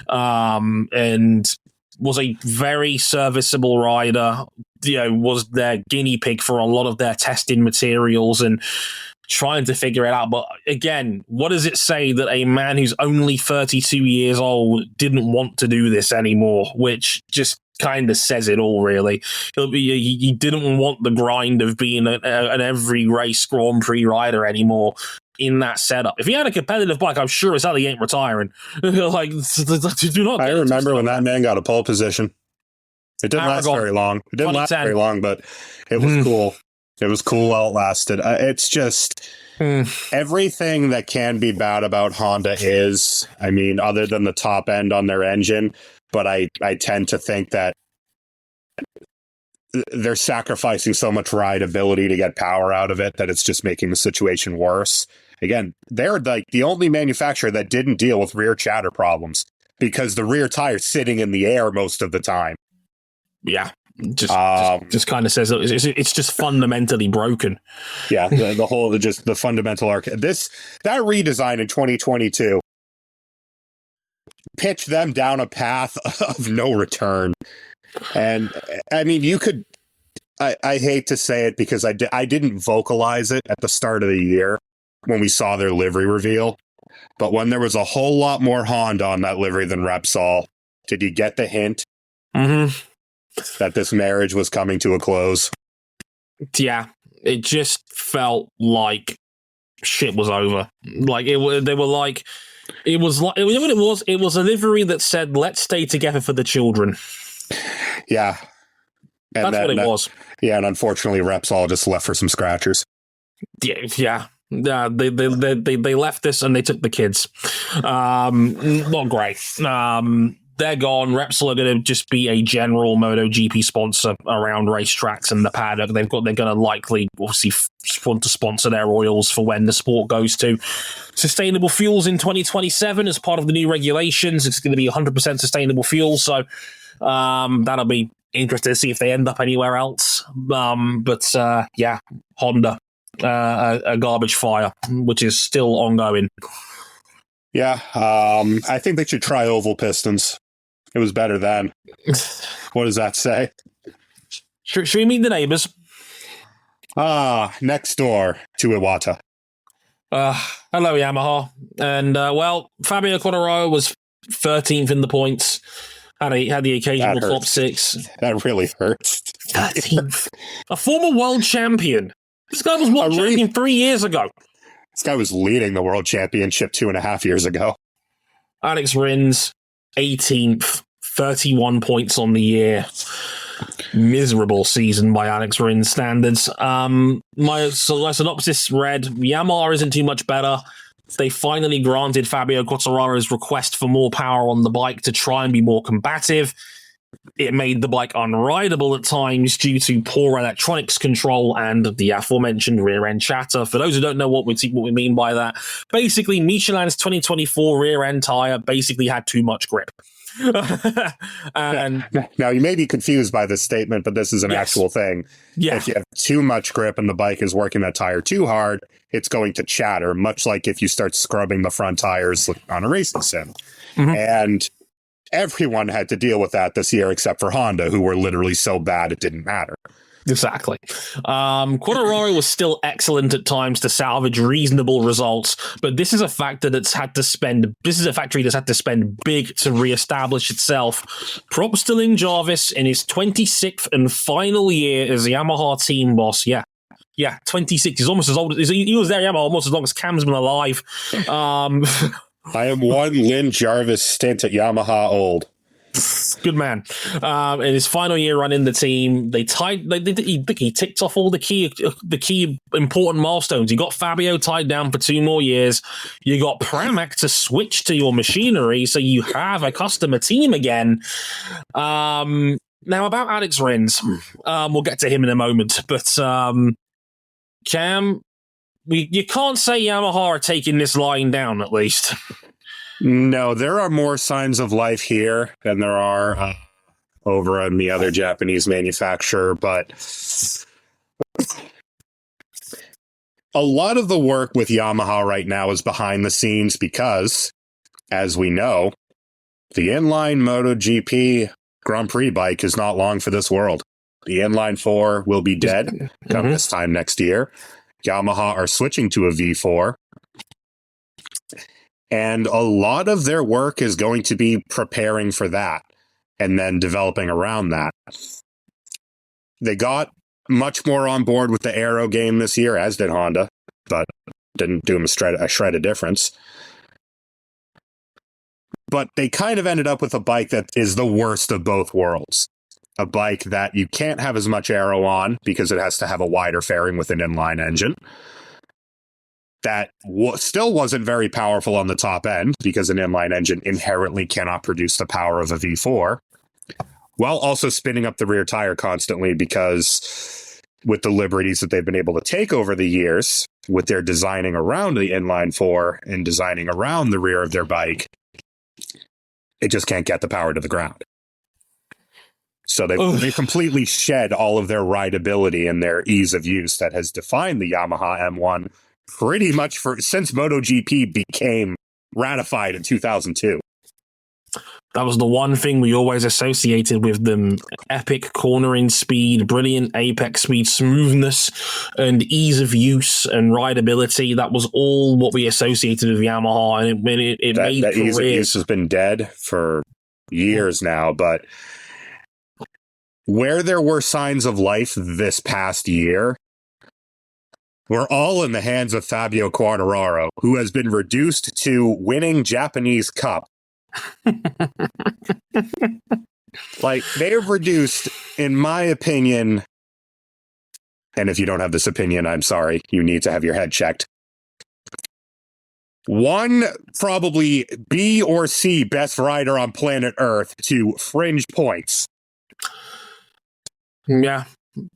and was a very serviceable rider. You know, was their guinea pig for a lot of their testing materials and trying to figure it out. But again, what does it say that a man who's only 32 years old didn't want to do this anymore? Which just kind of says it all, really. He didn't want the grind of being an every race Grand Prix rider anymore in that setup. If he had a competitive bike, I'm sure as hell he ain't retiring. Like, do not. I remember when that man got a pole position. It didn't last very long. It didn't last very long, but it was cool. It was cool while it lasted. It's just everything that can be bad about Honda is, I mean, other than the top end on their engine, but I tend to think that they're sacrificing so much rideability to get power out of it that it's just making the situation worse. Again, they're like the only manufacturer that didn't deal with rear chatter problems because the rear tire's sitting in the air most of the time. Yeah, just kind of says it's just fundamentally broken. Yeah, the whole the fundamental that redesign in 2022 pitched them down a path of no return. And I mean, you could. I hate to say it because I didn't vocalize it at the start of the year when we saw their livery reveal, but when there was a whole lot more Honda on that livery than Repsol, did you get the hint? Mm-hmm. That this marriage was coming to a close. Yeah, it just felt like shit was over. Like they were like, it was like, you know what it was? It was a livery that said, "Let's stay together for the children." Yeah, and that's what it was. Yeah, and unfortunately, Repsol just left for some scratchers. Yeah. They left this and they took the kids. Not great. They're gone. Repsol are going to just be a general MotoGP sponsor around racetracks and the paddock. They're going to likely, obviously, want to sponsor their oils for when the sport goes to sustainable fuels in 2027 as part of the new regulations. It's going to be 100% sustainable fuel, so that'll be interesting to see if they end up anywhere else. But yeah, Honda, a garbage fire, which is still ongoing. Yeah, I think they should try oval pistons. It was better then. What does that say? Should we meet the neighbors? Next door to Iwata. Hello, Yamaha. And, well, Fabio Quartararo was 13th in the points. Had the occasional top six. That really hurts. 13th. A former world champion. This guy was world champion 3 years ago. This guy was leading the world championship 2.5 years ago. Alex Rins, 18th, 31 points on the year. Miserable season by Alex Rins standards. My synopsis read, Yamaha isn't too much better. They finally granted Fabio Quartararo's request for more power on the bike to try and be more combative. It made the bike unrideable at times due to poor electronics control and the aforementioned rear-end chatter. For those who don't know what we mean by that, basically Michelin's 2024 rear-end tyre basically had too much grip. And now, you may be confused by this statement, but this is an actual thing. Yeah. If you have too much grip and the bike is working that tire too hard, it's going to chatter, much like if you start scrubbing the front tires on a racing sim. Mm-hmm. And everyone had to deal with that this year except for Honda, who were literally so bad it didn't matter. Exactly. Quartararo was still excellent at times to salvage reasonable results, but this is a factory that's had to spend big to re-establish itself. Props to Lynn Jarvis in his 26th and final year as Yamaha team boss. Yeah, 26. He's almost as old as he was there, Yamaha, almost as long as Cam's been alive. I am one Lynn Jarvis stint at Yamaha old. Good man. In his final year running the team, he ticked off all the key important milestones. You got Fabio tied down for 2 more years. You got Pramac to switch to your machinery, so you have a customer team again. Now about Alex Rins, we'll get to him in a moment, but Cam, you can't say Yamaha are taking this line down, at least. No, there are more signs of life here than there are over on the other Japanese manufacturer, but a lot of the work with Yamaha right now is behind the scenes because, as we know, the inline MotoGP Grand Prix bike is not long for this world. The inline 4 will be dead come this time next year. Yamaha are switching to a V4. And a lot of their work is going to be preparing for that and then developing around that. They got much more on board with the aero game this year, as did Honda, but didn't do them a shred of difference. But they kind of ended up with a bike that is the worst of both worlds. A bike that you can't have as much aero on because it has to have a wider fairing with an inline engine. That still wasn't very powerful on the top end because an inline engine inherently cannot produce the power of a V4, while also spinning up the rear tire constantly because with the liberties that they've been able to take over the years with their designing around the inline 4 and designing around the rear of their bike, it just can't get the power to the ground. So they completely shed all of their rideability and their ease of use that has defined the Yamaha M1 pretty much since MotoGP became ratified in 2002. That was the one thing we always associated with them. Epic cornering speed, brilliant apex speed, smoothness, and ease of use and rideability. That was all what we associated with Yamaha, and it made that ease of use has been dead for years now, but where there were signs of life this past year, we're all in the hands of Fabio Quartararo, who has been reduced to winning Japanese Cup. Like, they have reduced, in my opinion, and if you don't have this opinion, I'm sorry, you need to have your head checked. One, probably B or C best rider on planet Earth to fringe points. Yeah.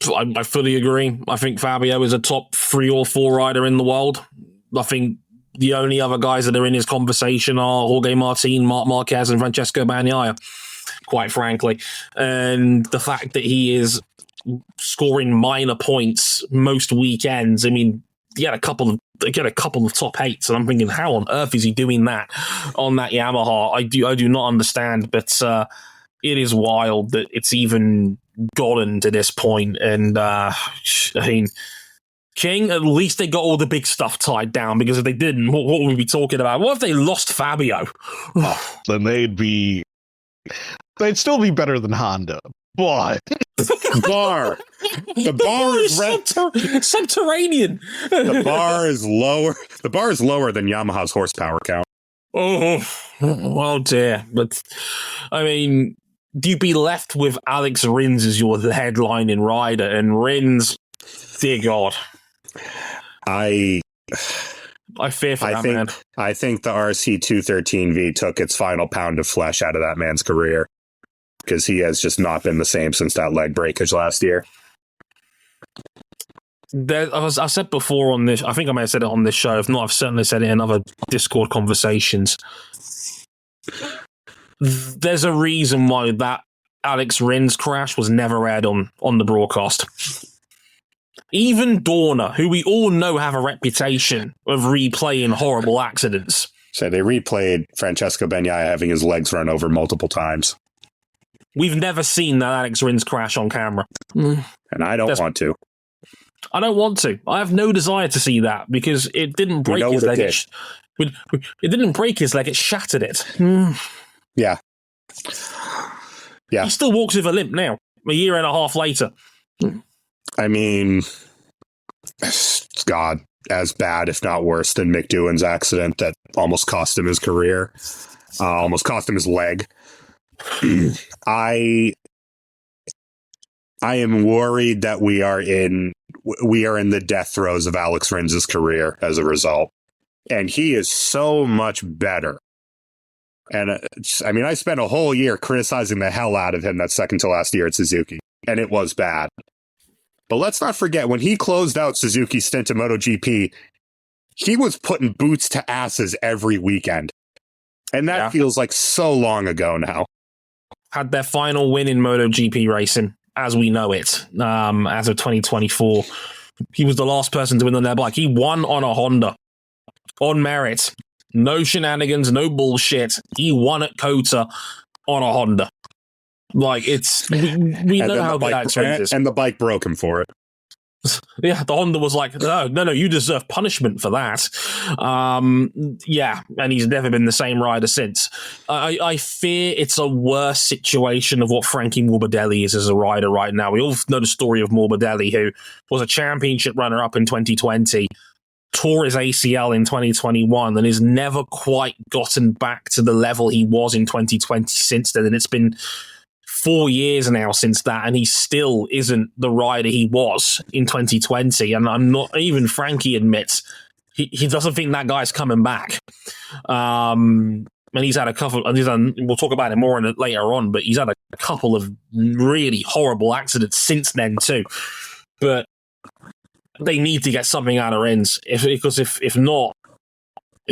I fully agree. I think Fabio is a top 3 or 4 rider in the world. I think the only other guys that are in his conversation are Jorge Martin, Marc Marquez, and Francesco Bagnaia, quite frankly. And the fact that he is scoring minor points most weekends, I mean, he had a couple of top 8s, and I'm thinking, how on earth is he doing that on that Yamaha? I do not understand, but it is wild that it's even gotten to this point. And I mean, King, at least they got all the big stuff tied down, because if they didn't, what would we be talking about? What if they lost Fabio? Then they'd still be better than Honda. But the bar is subterranean. The bar is lower. The bar is lower than Yamaha's horsepower count. Oh dear. But I mean, you'd be left with Alex Rins as your headlining rider, and Rins, dear God, I fear for that man. I think the RC213V took its final pound of flesh out of that man's career, because he has just not been the same since that leg breakage last year. I said before on this, I think I may have said it on this show. If not, I've certainly said it in other Discord conversations. There's a reason why that Alex Rins crash was never aired on the broadcast. Even Dorna, who we all know have a reputation of replaying horrible accidents. So they replayed Francesco Bagnaia having his legs run over multiple times. We've never seen that Alex Rins crash on camera. And And I don't want to. I don't want to. I have no desire to see that because it didn't break his leg. It didn't break his leg, it shattered it. Yeah. He still walks with a limp now, a year and a half later. I mean, God, as bad, if not worse, than Mick Doohan's accident that almost cost him his career, almost cost him his leg. I am worried that we are in the death throes of Alex Rins's career as a result. And he is so much better. And I mean, I spent a whole year criticizing the hell out of him that second to last year at Suzuki, and it was bad. But let's not forget, when he closed out Suzuki's stint in MotoGP, he was putting boots to asses every weekend. And that feels like so long ago now. Had their final win in MotoGP racing, as we know it, as of 2024. He was the last person to win on their bike. He won on a Honda, on merit. No shenanigans, no bullshit. He won at Kota on a Honda. Like, it's... We know how good that is. And the bike broke him for it. Yeah, the Honda was like, no, you deserve punishment for that. Yeah, and he's never been the same rider since. I fear it's a worse situation of what Frankie Morbidelli is as a rider right now. We all know the story of Morbidelli, who was a championship runner-up in 2020, tore his ACL in 2021, and has never quite gotten back to the level he was in 2020 since then. And it's been 4 years now since that, and he still isn't the rider he was in 2020. And I'm not, even Frankie admits he doesn't think that guy's coming back. And he's had a couple, we'll talk about it more later on, but he's had a couple of really horrible accidents since then too. But they need to get something out of Rins, because if not,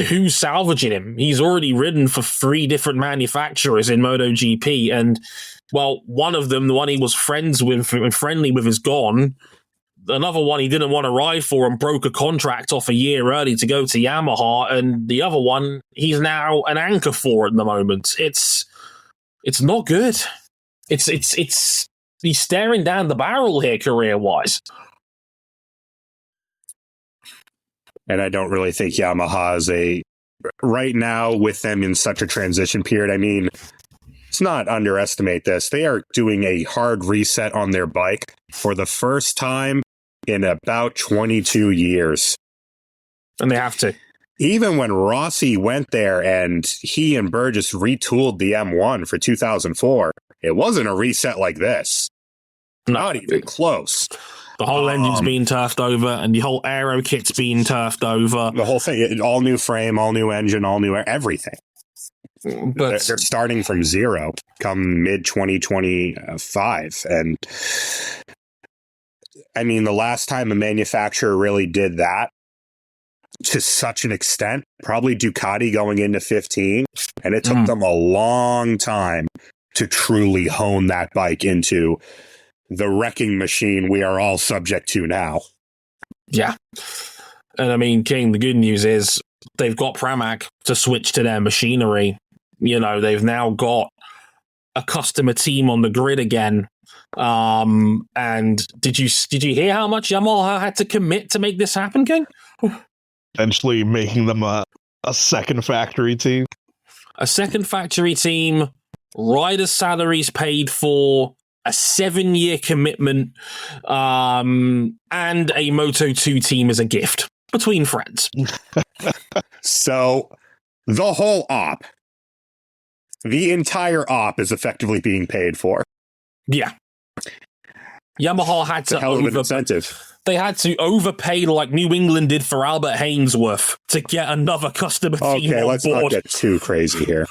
who's salvaging him? He's already ridden for 3 different manufacturers in MotoGP, and well, one of them, the one he was friendly with, is gone. Another one he didn't want to ride for and broke a contract off a year early to go to Yamaha, and the other one he's now an anchor for at the moment. It's not good. It's he's staring down the barrel here career wise. And I don't really think Yamaha is right now with them in such a transition period. I mean, let's not underestimate this. They are doing a hard reset on their bike for the first time in about 22 years. And they have to. Even when Rossi went there and he and Burgess retooled the M1 for 2004, it wasn't a reset like this. Not even close. The whole engine's being turfed over, and the whole aero kit's being turfed over. The whole thing, all new frame, all new engine, all new everything. But they're starting from zero come mid-2025. And I mean, the last time a manufacturer really did that to such an extent, probably Ducati going into 15. And it took them a long time to truly hone that bike into the wrecking machine we are all subject to now. Yeah. And I mean, King, the good news is they've got Pramac to switch to their machinery. You know, they've now got a customer team on the grid again. And did you hear how much Yamaha had to commit to make this happen, King? Eventually making them a second factory team. A second factory team, rider salaries paid for, a 7-year commitment, and a Moto2 team as a gift between friends. So the whole op, the entire op is effectively being paid for. Yeah. Yamaha had to hell of an incentive. They had to overpay like New England did for Albert Hainsworth to get another customer team on board. Okay, let's not get too crazy here.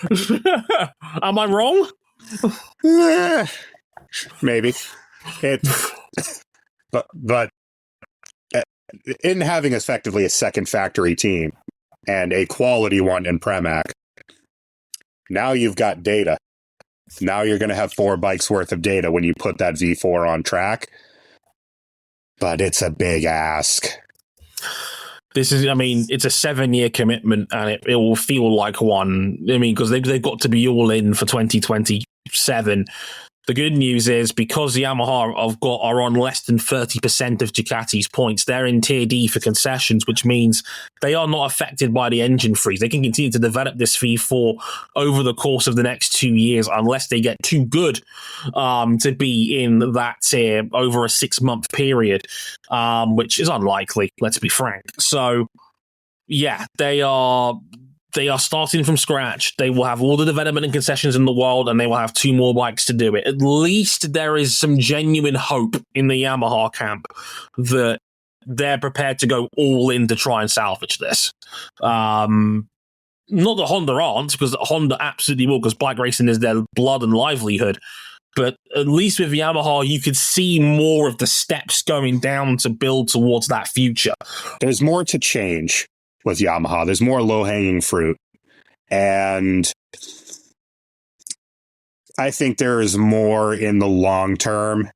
Am I wrong? Maybe but in having effectively a second factory team and a quality one in Pramac, now you've got data. Now you're going to have 4 bikes worth of data when you put that V4 on track. But it's a big ask. This is, I mean, it's a 7-year commitment, and it will feel like one. I mean, because they've got to be all in for 2027. The good news is because Yamaha are on less than 30% of Ducati's points, they're in Tier D for concessions, which means they are not affected by the engine freeze. They can continue to develop this V4 over the course of the next 2 years unless they get too good to be in that tier over a 6-month period, which is unlikely, let's be frank. So, yeah, they are starting from scratch. They will have all the development and concessions in the world, and they will have 2 more bikes to do it. At least there is some genuine hope in the Yamaha camp that they're prepared to go all in to try and salvage this. Not that Honda aren't, because Honda absolutely will, because bike racing is their blood and livelihood. But at least with Yamaha, you could see more of the steps going down to build towards that future. There's more to change with Yamaha. There's more low-hanging fruit. And I think there is more in the long term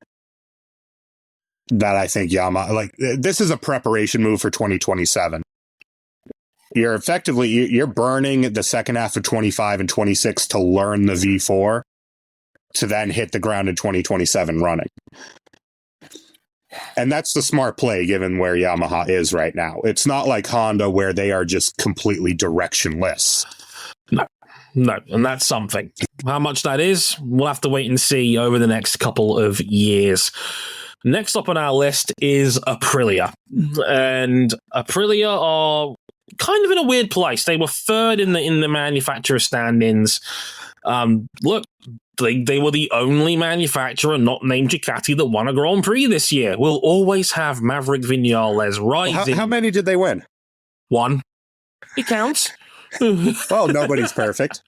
that I think Yamaha, this is a preparation move for 2027. You're burning the second half of 25 and 26 to learn the V4 to then hit the ground in 2027 running. And that's the smart play given where Yamaha is right now. It's not like Honda where they are just completely directionless. No, and that's something. How much that is, we'll have to wait and see over the next couple of years. Next up on our list is Aprilia. And Aprilia are kind of in a weird place. They were third in the manufacturer standings. Look, they were the only manufacturer not named Ducati that won a Grand Prix this year. We'll always have Maverick Vinales rising. How many did they win? 1. It counts. Well, nobody's perfect.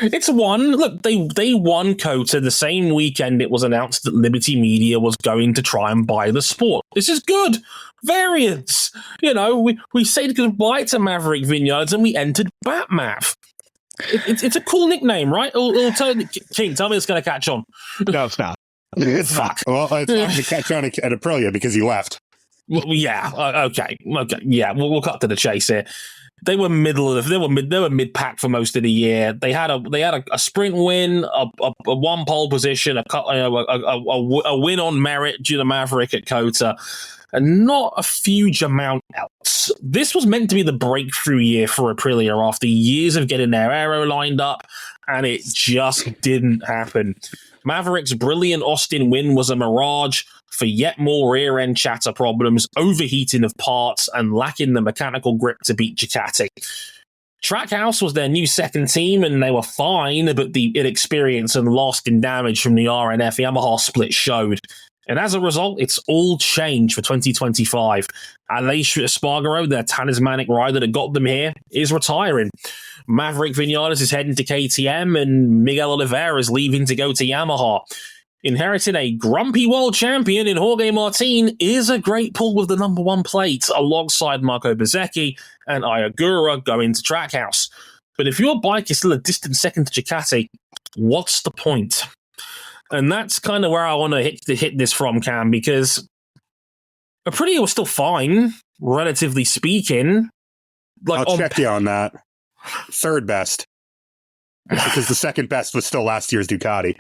It's 1. Look, they won COTA the same weekend it was announced that Liberty Media was going to try and buy the sport. This is good. Variance. You know, we said goodbye to Maverick Vinales and we entered Batmav. It's a cool nickname, right? King, tell me it's going to catch on. No, it's not. It's fuck. Well, it's not going to catch on at Aprilia because he left. Well, yeah. Okay. Yeah. We'll cut to the chase here. They were mid pack for most of the year. They had a sprint win, a 1 pole position, a win on merit due to Maverick at COTA, and not a huge amount else. This was meant to be the breakthrough year for Aprilia after years of getting their aero lined up, and it just didn't happen. Maverick's brilliant Austin win was a mirage for yet more rear-end chatter problems, overheating of parts, and lacking the mechanical grip to beat Ducati. Trackhouse was their new second team, and they were fine, but the inexperience and lasting damage from the RNF Yamaha split showed. And as a result, it's all changed for 2025. Aleix Espargaro, their talismanic rider that got them here, is retiring. Maverick Vinales is heading to KTM, and Miguel Oliveira is leaving to go to Yamaha. Inheriting a grumpy world champion in Jorge Martin is a great pull with the number 1 plate, alongside Marco Bezzecchi and Ayagura going to Trackhouse. But if your bike is still a distant second to Ducati, what's the point? And that's kind of where I want to hit this from, Cam, because Aprilia was still fine, relatively speaking. I'll check you on that. 3rd best. Because the 2nd best was still last year's Ducati.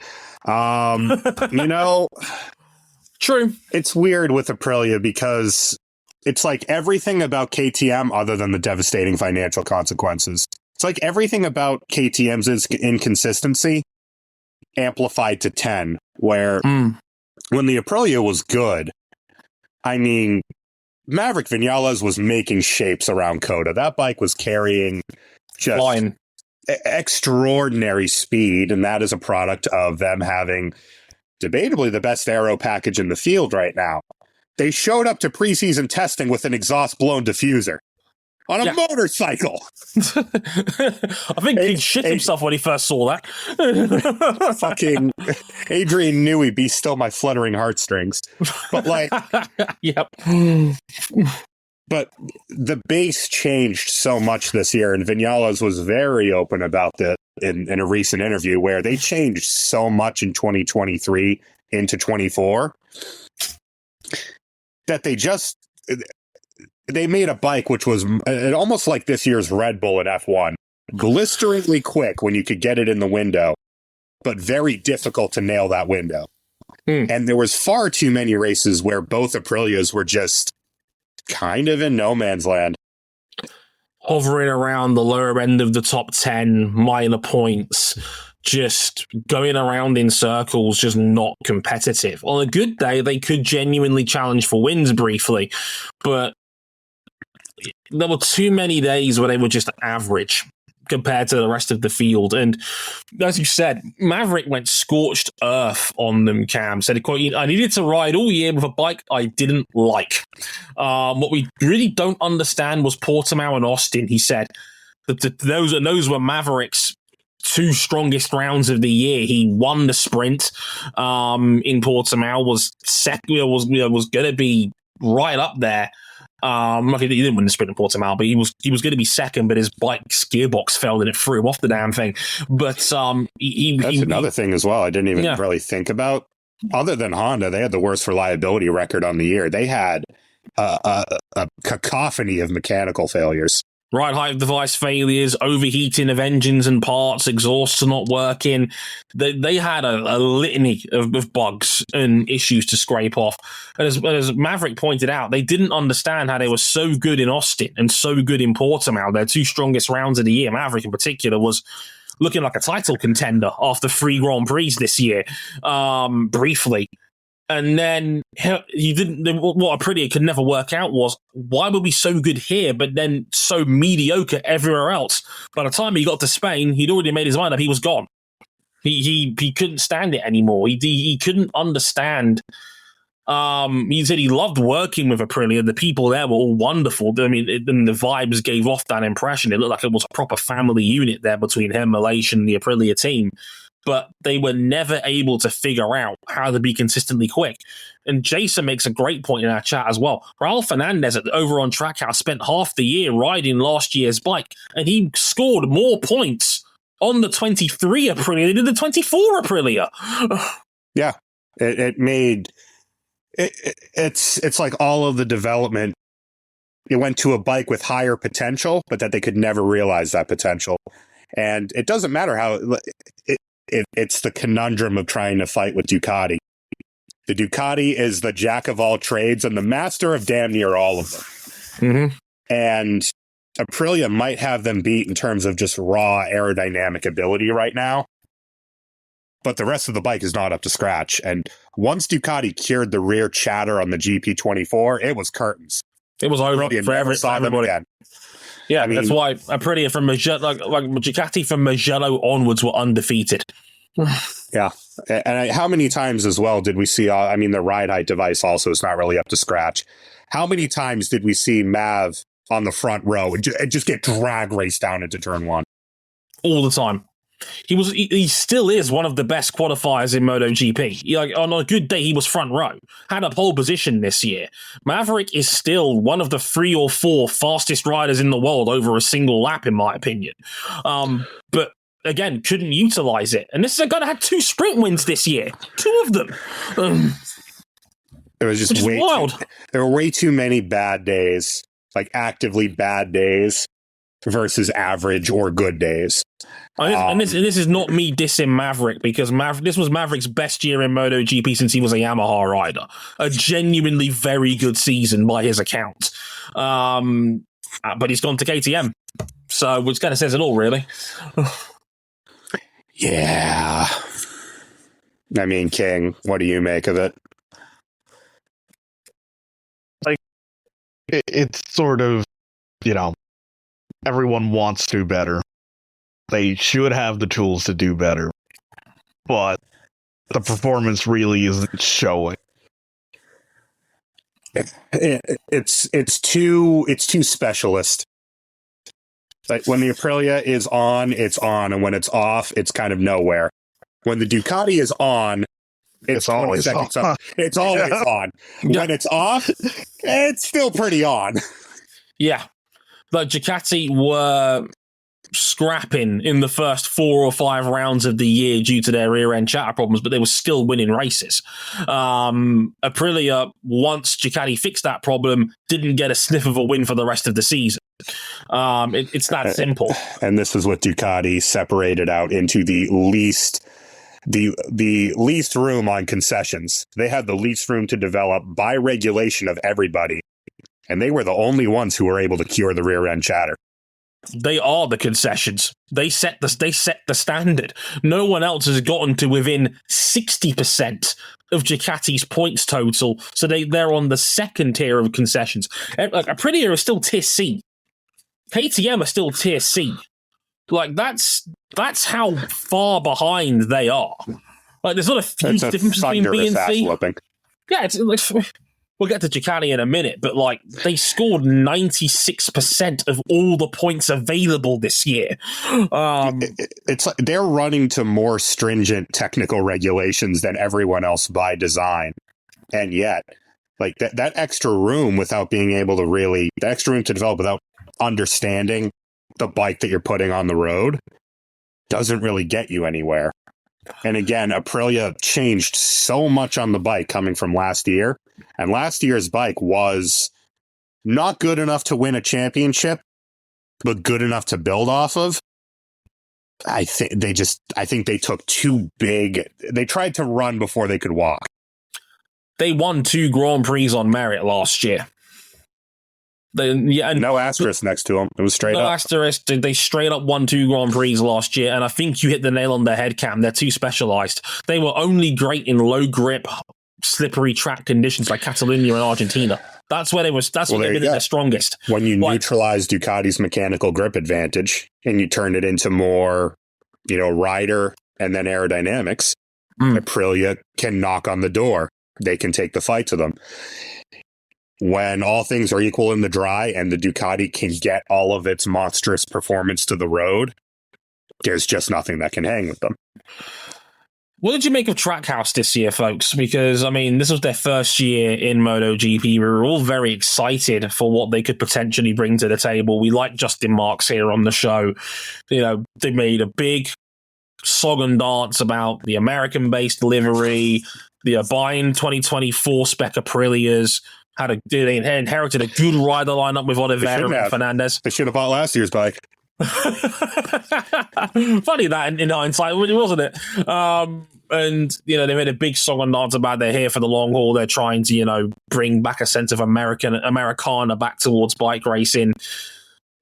True. It's weird with Aprilia because it's like everything about KTM other than the devastating financial consequences. It's like everything about KTM's inconsistency amplified to 10, where when the Aprilia was good, I mean, Maverick Vinales was making shapes around COTA. That bike was carrying just flying. Extraordinary speed, and that is a product of them having debatably the best aero package in the field right now. They showed up to preseason testing with an exhaust-blown diffuser on a motorcycle. I think he shit himself when he first saw that. Fucking Adrian Newey, be still my fluttering heartstrings. But yep. But the base changed so much this year, and Vinales was very open about that in a recent interview, where they changed so much in 2023 into 24 that they made a bike which was almost like this year's Red Bull at F1, blisteringly quick when you could get it in the window, but very difficult to nail that window. And there was far too many races where both Aprilias were just kind of in no man's land. Hovering around the lower end of the top 10, minor points, just going around in circles, just not competitive. On a good day, they could genuinely challenge for wins briefly, but there were too many days where they were just average compared to the rest of the field. And as you said, Maverick went scorched earth on them, Cam. Said, quote, I needed to ride all year with a bike I didn't like. What we really don't understand was Portimao and Austin, he said. Those were Maverick's two strongest rounds of the year. He won the sprint in Portimao, was going to be right up there. He didn't win the sprint in Portimao, but he was going to be second, but his bike's gearbox failed and it threw him off the damn thing. But that's another thing as well I didn't even really think about. Other than Honda, they had the worst reliability record on the year. They had a cacophony of mechanical failures. Ride height device failures, overheating of engines and parts, exhausts are not working. They had a litany of bugs and issues to scrape off. And as Maverick pointed out, they didn't understand how they were so good in Austin and so good in Portimao. Their two strongest rounds of the year. Maverick in particular was looking like a title contender after 3 Grand Prix this year, briefly. And then what Aprilia could never work out was, why were we so good here, but then so mediocre everywhere else? By the time he got to Spain, he'd already made his mind up. He was gone. He couldn't stand it anymore. He couldn't understand. He said he loved working with Aprilia. The people there were all wonderful. I mean, and the vibes gave off that impression. It looked like it was a proper family unit there between him, Malaysia, and the Aprilia team. But they were never able to figure out how to be consistently quick. And Jason makes a great point in our chat as well. Raul Fernandez over on Trackhouse spent half the year riding last year's bike, and he scored more points on the 23 Aprilia than the 24 Aprilia. Yeah, it's like all of the development. It went to a bike with higher potential, but that they could never realize that potential. And it doesn't matter how it's the conundrum of trying to fight with Ducati. The Ducati is the jack of all trades and the master of damn near all of them. Mm-hmm. And Aprilia might have them beat in terms of just raw aerodynamic ability right now. But the rest of the bike is not up to scratch. And once Ducati cured the rear chatter on the GP24, it was curtains. It was over for everybody. Again. Yeah, I mean, that's why Aprilia from Mugello, like Ducati from Mugello onwards were undefeated. Yeah. And how many times as well did we see, the ride height device also is not really up to scratch. How many times did we see Mav on the front row and just get drag raced down into turn 1? All the time. He still is one of the best qualifiers in MotoGP. On a good day, he was front row. Had a pole position this year. Maverick is still one of the 3 or 4 fastest riders in the world over a single lap, in my opinion. But again, couldn't utilize it. And this is a guy that had 2 sprint wins this year. 2 of them. It was just wild. There were way too many bad days, like actively bad days versus average or good days. And this is not me dissing Maverick, because this was Maverick's best year in MotoGP since he was a Yamaha rider. A genuinely very good season by his account. But he's gone to KTM. So, which kind of says it all, really. Yeah. I mean, King, what do you make of it? Like, it's sort of, everyone wants to do better. They should have the tools to do better, but the performance really isn't showing. It's too specialist. Like when the Aprilia is on, it's on, and when it's off, it's kind of nowhere. When the Ducati is on, it's always on. It's always on. When it's off, it's still pretty on. Yeah, but Ducati were scrapping in the first 4 or 5 rounds of the year due to their rear end chatter problems, but they were still winning races. Aprilia, once Ducati fixed that problem, didn't get a sniff of a win for the rest of the season. It's that simple. And this is what Ducati separated out into the least the least room on concessions. They had the least room to develop by regulation of everybody, and they were the only ones who were able to cure the rear end chatter. They are the concessions. They set the standard. No one else has gotten to within 60% of Ducati's points total, so they're on the second tier of concessions. Like, Aprilia is still tier C. KTM are still tier C. Like, that's how far behind they are. Like, there's not a huge difference between B and C. Yeah, it's we'll get to Ducati in a minute, but like, they scored 96% of all the points available this year. It's like they're running to more stringent technical regulations than everyone else by design, and yet, like that extra room without being able to the extra room to develop without understanding the bike that you're putting on the road doesn't really get you anywhere. And again, Aprilia changed so much on the bike coming from last year. And last year's bike was not good enough to win a championship, but good enough to build off of. I think they took too big. They tried to run before they could walk. They won 2 Grand Prix on merit last year. No asterisk next to them. It was straight up. No asterisk. They straight up won 2 Grand Prix last year, and I think you hit the nail on the head, Cam. They're too specialized. They were only great in low grip, slippery track conditions like Catalonia and Argentina. That's where they were. That's where they've been at their strongest. When you neutralize Ducati's mechanical grip advantage and you turn it into more, rider and then aerodynamics, Aprilia can knock on the door. They can take the fight to them. When all things are equal in the dry and the Ducati can get all of its monstrous performance to the road, there's just nothing that can hang with them. What did you make of Trackhouse this year, folks? Because, this was their first year in MotoGP. We were all very excited for what they could potentially bring to the table. We like Justin Marks here on the show. They made a big song and dance about the American-based delivery, the buying 2024 spec Aprilias. They inherited a good rider lineup with Oliveira and Fernandez. They should have bought last year's bike. Funny that in hindsight, wasn't it? And they made a big song and dance about they're here for the long haul. They're trying to bring back a sense of Americana back towards bike racing.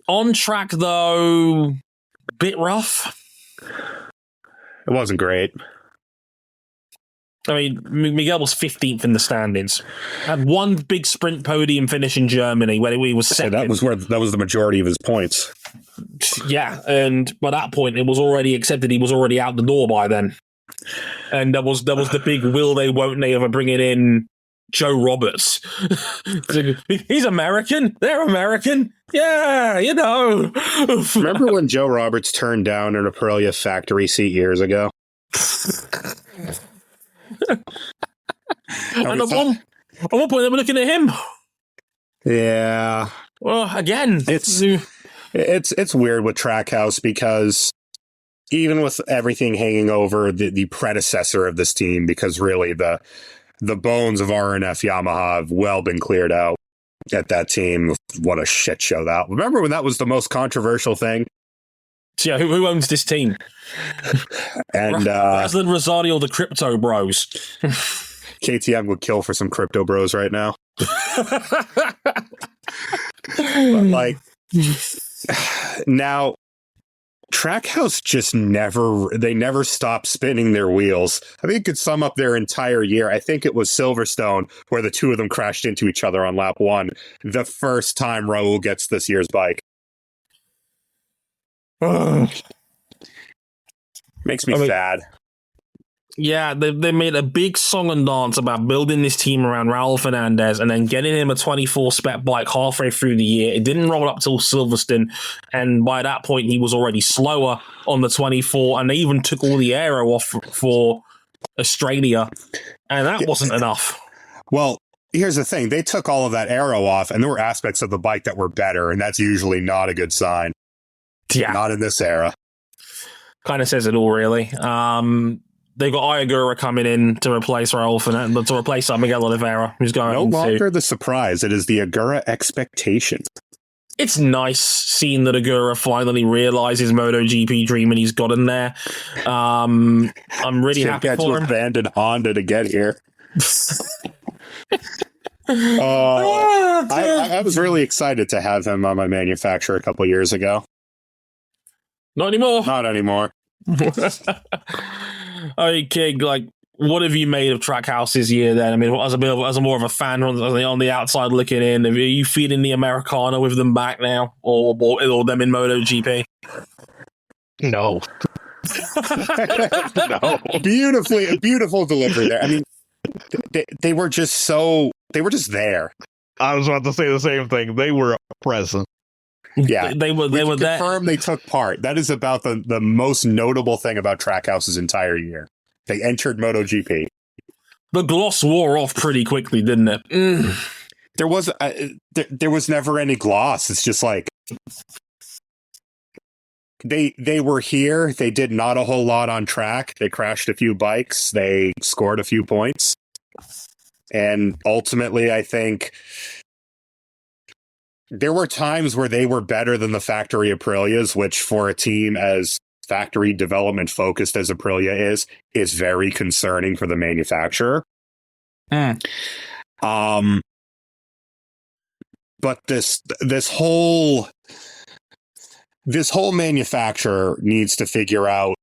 On track though, bit rough. It wasn't great. Miguel was 15th in the standings. Had one big sprint podium finish in Germany where he was second. That was the majority of his points. Yeah, and by that point, it was already accepted he was already out the door by then. And there was the big will they, won't they ever bringing in Joe Roberts. He's American. They're American. Yeah, Remember when Joe Roberts turned down an Aprilia factory seat years ago? And at one point they were looking at him. Yeah. Well, again, it's weird with Trackhouse because even with everything hanging over the predecessor of this team, because really the bones of R&F Yamaha have well been cleared out at that team. What a shit show that. Remember when that was the most controversial thing? So, yeah, who owns this team? And President Rosario, the Crypto Bros. KTM would kill for some Crypto Bros right now. But now Trackhouse just never stopped spinning their wheels. I think you could sum up their entire year. I think it was Silverstone where the two of them crashed into each other on lap 1. The first time Raul gets this year's bike. Makes me sad. Yeah, they made a big song and dance about building this team around Raul Fernandez and then getting him a 24 spec bike halfway through the year. It didn't roll up till Silverstone, and by that point he was already slower on the 24, and they even took all the aero off for Australia, and that wasn't enough. Well, here's the thing. They took all of that aero off, and there were aspects of the bike that were better, and that's usually not a good sign. Yeah. Not in this era. Kind of says it all, really. They got Iagura coming in to replace Raul Fernandez, to replace Miguel Oliveira, who's going no longer the surprise. It is the Agura expectation. it's nice seeing that Agura finally realized his MotoGP dream and he's gotten there. I'm really happy for him. Abandon Honda to get here. I was really excited to have him on my manufacturer a couple years ago. Not anymore. Not anymore. Hey, King, like, what have you made of Trackhouse this year then? I mean, as a more of a fan on the outside looking in, are you feeling the Americana with them back now? Or them in MotoGP? No. No. Beautiful delivery there. I mean, they were just there. I was about to say the same thing. They were present. Yeah, they were there. Confirm they took part. That is about the most notable thing about Trackhouse's entire year. They entered MotoGP. The gloss wore off pretty quickly, didn't it? There was never any gloss. It's just like they were here. They did not a whole lot on track. They crashed a few bikes. They scored a few points. And ultimately, I think there were times where they were better than the factory Aprilias, which for a team as factory development focused as Aprilia is very concerning for the manufacturer. But this whole manufacturer needs to figure out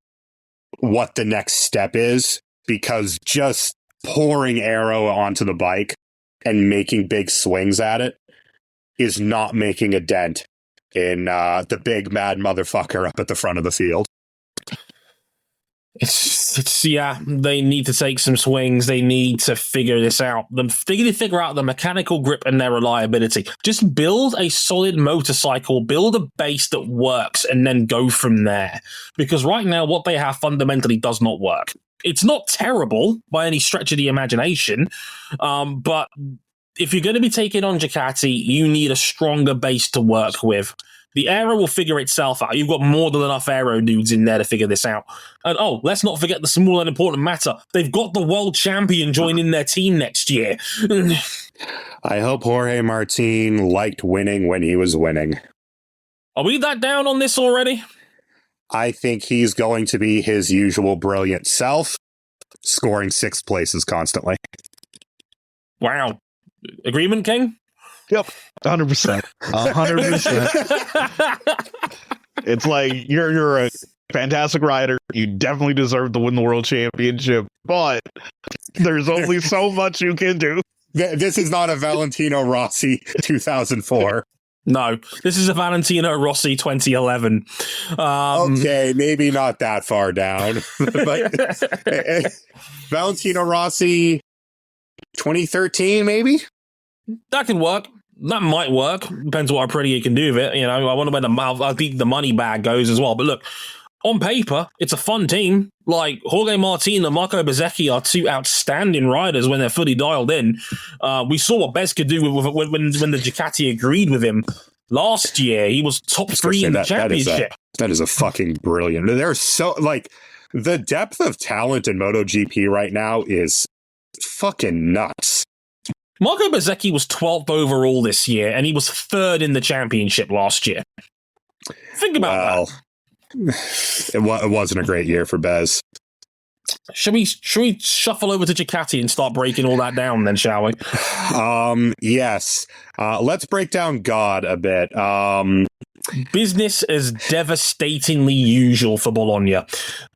what the next step is, because just pouring aero onto the bike and making big swings at it is not making a dent in the big mad motherfucker up at the front of the field. Yeah, they need to take some swings. They need to figure this out. They need to figure out the mechanical grip and their reliability. Just build a solid motorcycle, build a base that works, and then go from there. Because right now, what they have fundamentally does not work. It's not terrible by any stretch of the imagination, but if you're going to be taking on Ducati, you need a stronger base to work with. The aero will figure itself out. You've got more than enough aero dudes in there to figure this out. And let's not forget the small and important matter. They've got the world champion joining their team next year. I hope Jorge Martin liked winning when he was winning. Are we that down on this already? I think he's going to be his usual brilliant self, scoring 6th places constantly. Wow. Agreement, King? Yep, 100%. 100%. It's like you're a fantastic rider. You definitely deserve to win the world championship, but there's only so much you can do. This is not a Valentino Rossi 2004. No, this is a Valentino Rossi 2011. Okay, maybe not that far down, but Valentino Rossi 2013, maybe? That can work. That might work. Depends what Aprilia can do with it. You know, I wonder where I think the money bag goes as well. But look, on paper, it's a fun team. Like, Jorge Martin and Marco Bezzecchi are two outstanding riders when they're fully dialed in. We saw what Bez could do when the Ducati agreed with him last year. He was top 3 in the championship. That is a fucking brilliant. There's so, like, the depth of talent in MotoGP right now is fucking nuts. Marco Bezzecchi was 12th overall this year, and he was 3rd in the championship last year. Think about that. It wasn't a great year for Bez. Should we shuffle over to Ducati and start breaking all that down then, shall we? Yes. Let's break down God a bit. Business as devastatingly usual for Bologna.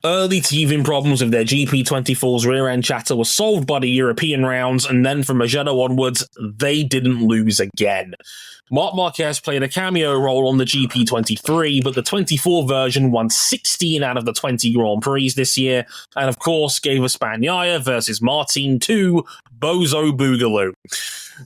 Early teething problems with their GP24's rear-end chatter were solved by the European rounds, and then from Magello onwards, they didn't lose again. Marc Marquez played a cameo role on the GP23, but the 24 version won 16 out of the 20 Grand Prix this year, and of course gave us Bagnaia versus Martin 2, Bozo Boogaloo.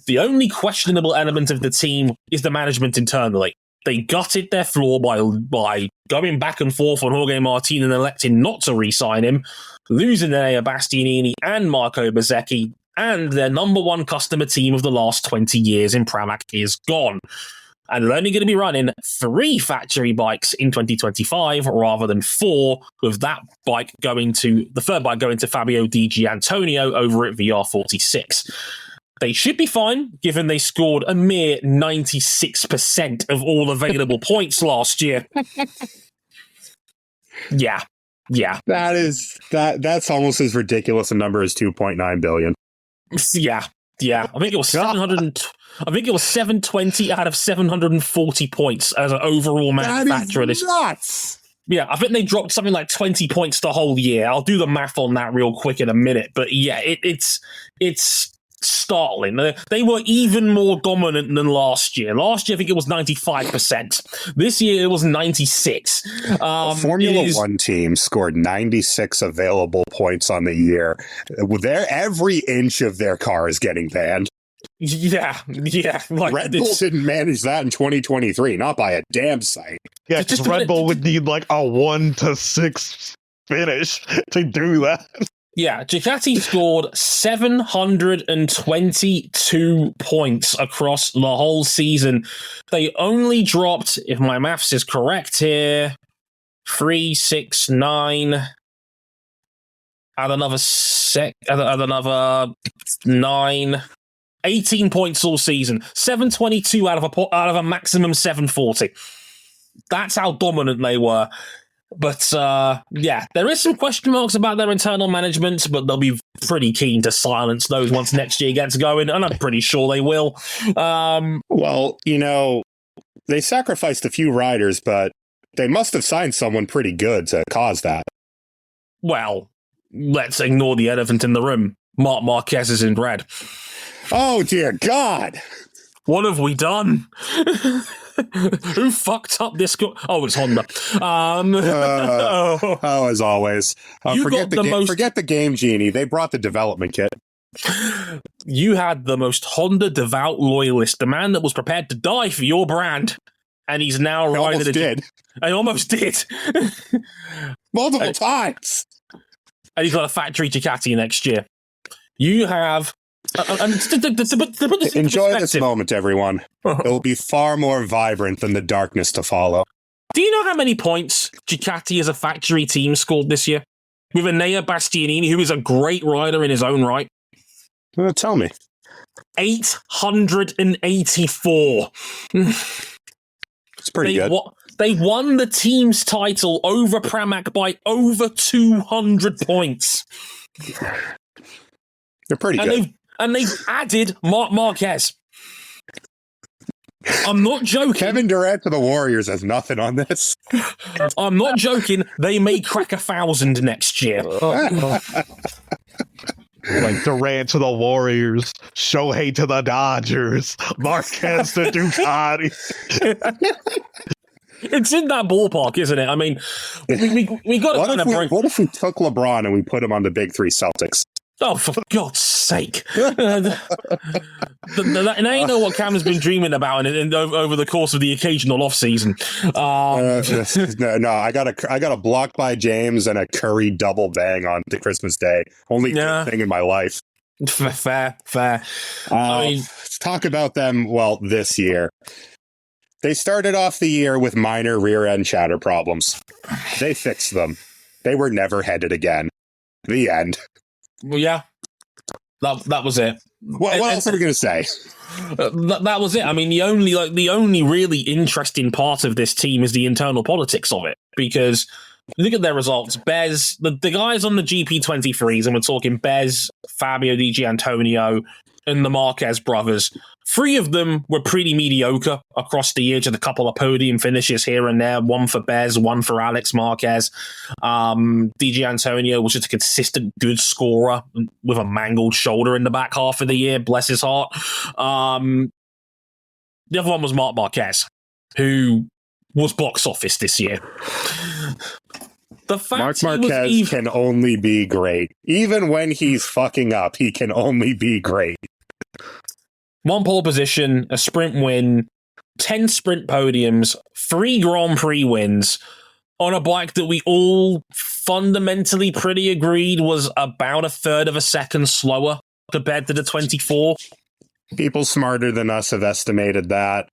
The only questionable element of the team is the management internally. They gutted their floor by going back and forth on Jorge Martin and electing not to re-sign him, losing Enea Bastianini and Marco Bezzecchi, and their number one customer team of the last 20 years in Pramac is gone. And they're only going to be running 3 factory bikes in 2025 rather than 4, with the third bike going to Fabio Di Gianantonio over at VR46. They should be fine, given they scored a mere 96% of all available points last year. Yeah. That's almost as ridiculous a number as 2.9 billion. Yeah. I think it was 720 out of 740 points as an overall manufacturer. That is nuts. Yeah, I think they dropped something like 20 points the whole year. I'll do the math on that real quick in a minute. But yeah, it's startling. They were even more dominant than last year. Last year, I think it was 95%. This year, it was 96. A Formula One team scored 96 available points on the year. Every inch of their car is getting banned. Yeah. Like Red Bull didn't manage that in 2023, not by a damn sight. Yeah, because Red Bull would need like a 1-6 finish to do that. Yeah, Ducati scored 722 points across the whole season. They only dropped, if my maths is correct here, 3, 6, 9, add another 9, 18 points all season. 722 out of a maximum 740. That's how dominant they were. But, yeah, there is some question marks about their internal management, but they'll be pretty keen to silence those once next year gets going, and I'm pretty sure they will. Well, they sacrificed a few riders, but they must have signed someone pretty good to cause that. Well, let's ignore the elephant in the room. Marc Marquez is in red. Oh, dear God! What have we done? Who fucked up this? Oh, it's Honda. As always. Forget the game genie. They brought the development kit. You had the most Honda devout loyalist, the man that was prepared to die for your brand, and he's now riding it. I almost did. Multiple times. And he's got a factory Ducati next year. You have... Enjoy this moment, everyone. It will be far more vibrant than the darkness to follow. Do you know how many points Ducati as a factory team scored this year? With Enea Bastianini, who is a great rider in his own right. Tell me. 884. It's pretty good. They won the team's title over Pramac by over 200 points. They're pretty good. And they've added Marc Marquez. I'm not joking. Kevin Durant to the Warriors has nothing on this. I'm not joking. They may crack 1,000 next year. Like Durant to the Warriors, Shohei to the Dodgers, Marquez to Ducati. It's in that ballpark, isn't it? I mean, we got to kind of break. What if we took LeBron and we put him on the big three Celtics? Oh, for God's sake. And I know what Cam's been dreaming about over the course of the occasional off-season. No, I got a block by James and a Curry double bang on Christmas Day. Only good thing in my life. Fair. Let's talk about them, this year. They started off the year with minor rear-end chatter problems. They fixed them. They were never headed again. The end. Well, yeah, that was it. What else are we going to say? That was it. I mean, the only really interesting part of this team is the internal politics of it, because look at their results. Bez, the guys on the GP23s, and we're talking Bez, Fabio Di Gianantonio, and the Marquez brothers. 3 of them were pretty mediocre across the year, just a couple of podium finishes here and there. One for Bez, one for Alex Marquez. Di Gianantonio was just a consistent good scorer with a mangled shoulder in the back half of the year. Bless his heart. The other one was Marc Marquez, who was box office this year. The fact Marc Marquez can only be great. Even when he's fucking up, he can only be great. 1 pole position, a sprint win, 10 sprint podiums, 3 Grand Prix wins on a bike that we all fundamentally pretty agreed was about 1/3 of a second slower compared to the 24. People smarter than us have estimated that.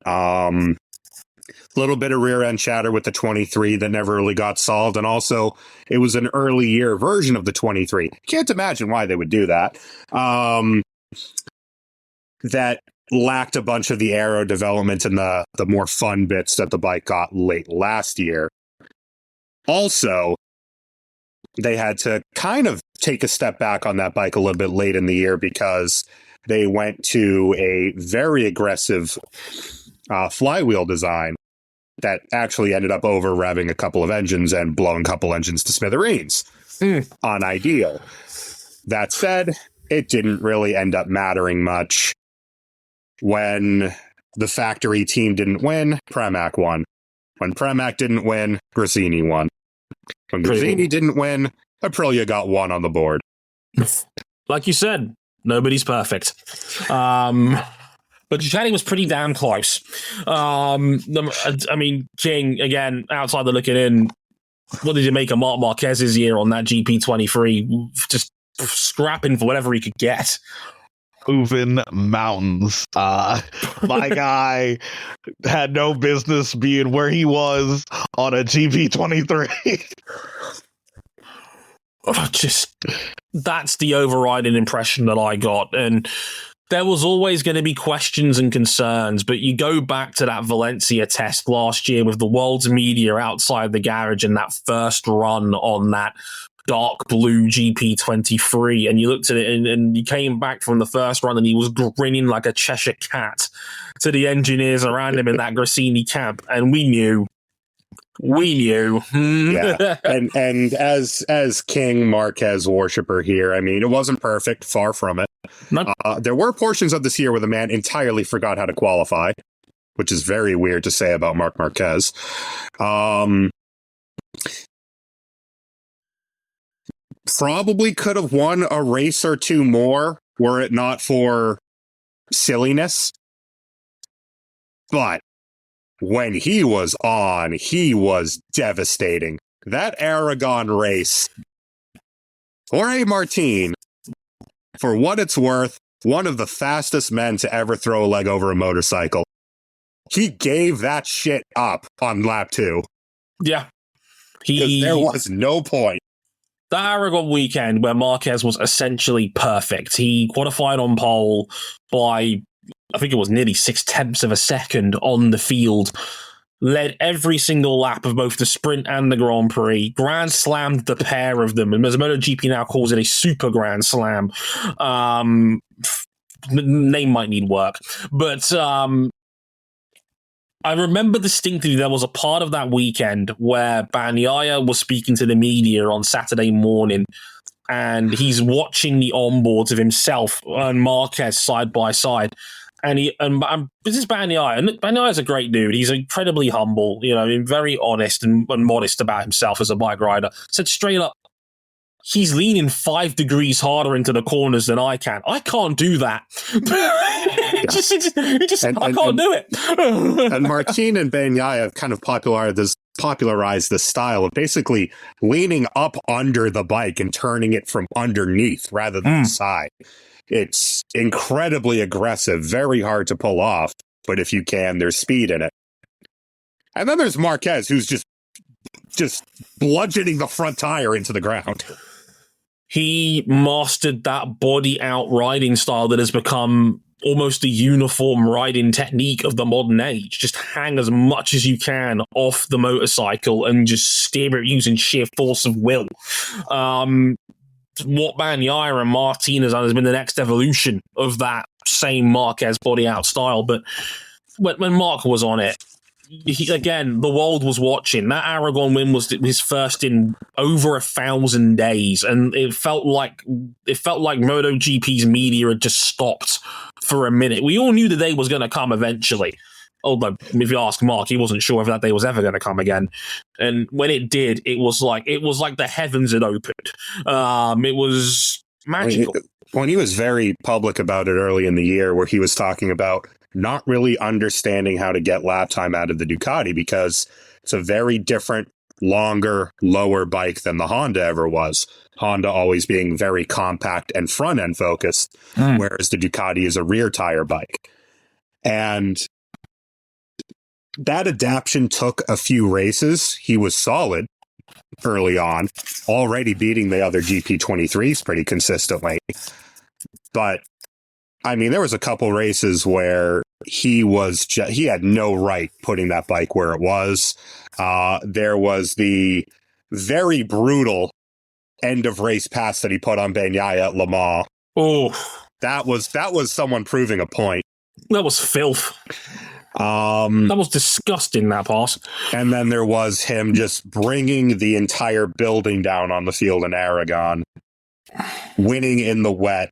Little bit of rear end chatter with the 23 that never really got solved. And also, it was an early year version of the 23. Can't imagine why they would do that. that lacked a bunch of the aero development and the more fun bits that the bike got late last year. Also, they had to kind of take a step back on that bike a little bit late in the year because they went to a very aggressive flywheel design that actually ended up over revving a couple of engines and blowing a couple engines to smithereens. Unideal. That said, it didn't really end up mattering much. When the factory team didn't win, Pramac won. When Pramac didn't win, Gresini won. When Gresini didn't win, Aprilia got one on the board. Like you said, nobody's perfect. But Ducati was pretty damn close. I mean, King, again, outsider looking in, what did you make of Marc Marquez's year on that GP23? Just scrapping for whatever he could get. Moving mountains. My guy had no business being where he was on a GP23. That's the overriding impression that I got. And there was always going to be questions and concerns, but you go back to that Valencia test last year with the world's media outside the garage and that first run on that dark blue GP23, and you looked at it and you came back from the first run and he was grinning like a Cheshire cat to the engineers around him in that Gresini camp, and we knew. Yeah. And as King Marquez worshipper here, I mean, it wasn't perfect, far from it. There were portions of this year where the man entirely forgot how to qualify, which is very weird to say about Marc Marquez. Probably could have won a race or two more were it not for silliness. But when he was on, he was devastating. That Aragon race, Jorge Martin, for what it's worth, one of the fastest men to ever throw a leg over a motorcycle. He gave that shit up on lap 2. Yeah. There was no point. The Aragon weekend where Marquez was essentially perfect. He qualified on pole by, I think it was nearly 0.6 of a second on the field, led every single lap of both the sprint and the Grand Prix, Grand Slammed the pair of them, and as MotoGP now calls it, a super Grand Slam. Name might need work, but I remember distinctly there was a part of that weekend where Bagnaia was speaking to the media on Saturday morning, and he's watching the onboards of himself and Marquez side by side. And this is Bagnaia, and Bagnaia's a great dude. He's incredibly humble, very honest and modest about himself as a bike rider. Said straight up, he's leaning 5 degrees harder into the corners than I can. I can't do that. I can't do it. And Martin and Bagnaia have kind of popularized this style of basically leaning up under the bike and turning it from underneath rather than the side. It's incredibly aggressive, very hard to pull off, but if you can, there's speed in it. And then there's Marquez, who's just bludgeoning the front tire into the ground. He mastered that body out riding style that has become almost a uniform riding technique of the modern age. Just hang as much as you can off the motorcycle and just steer it using sheer force of will. What Bagnaia and Martin has done has been the next evolution of that same Marquez body out style. But when Marc was on it, again, the world was watching. That Aragon win was his first in over 1,000 days, and it felt like MotoGP's media had just stopped for a minute. We all knew the day was going to come eventually. Although, if you ask Marc, he wasn't sure if that day was ever going to come again. And when it did, it was like the heavens had opened. It was magical. When he was very public about it early in the year, where he was talking about not really understanding how to get lap time out of the Ducati because it's a very different, longer, lower bike than the Honda ever was. Honda always being very compact and front-end focused, whereas the Ducati is a rear tire bike. And that adaptation took a few races. He was solid early on, already beating the other GP23s pretty consistently. But I mean, there was a couple races where he had no right putting that bike where it was. There was the very brutal end of race pass that he put on Bagnaia at Le Mans. Oh, that was someone proving a point. That was filth. That was disgusting, that pass. And then there was him just bringing the entire building down on the field in Aragon, winning in the wet.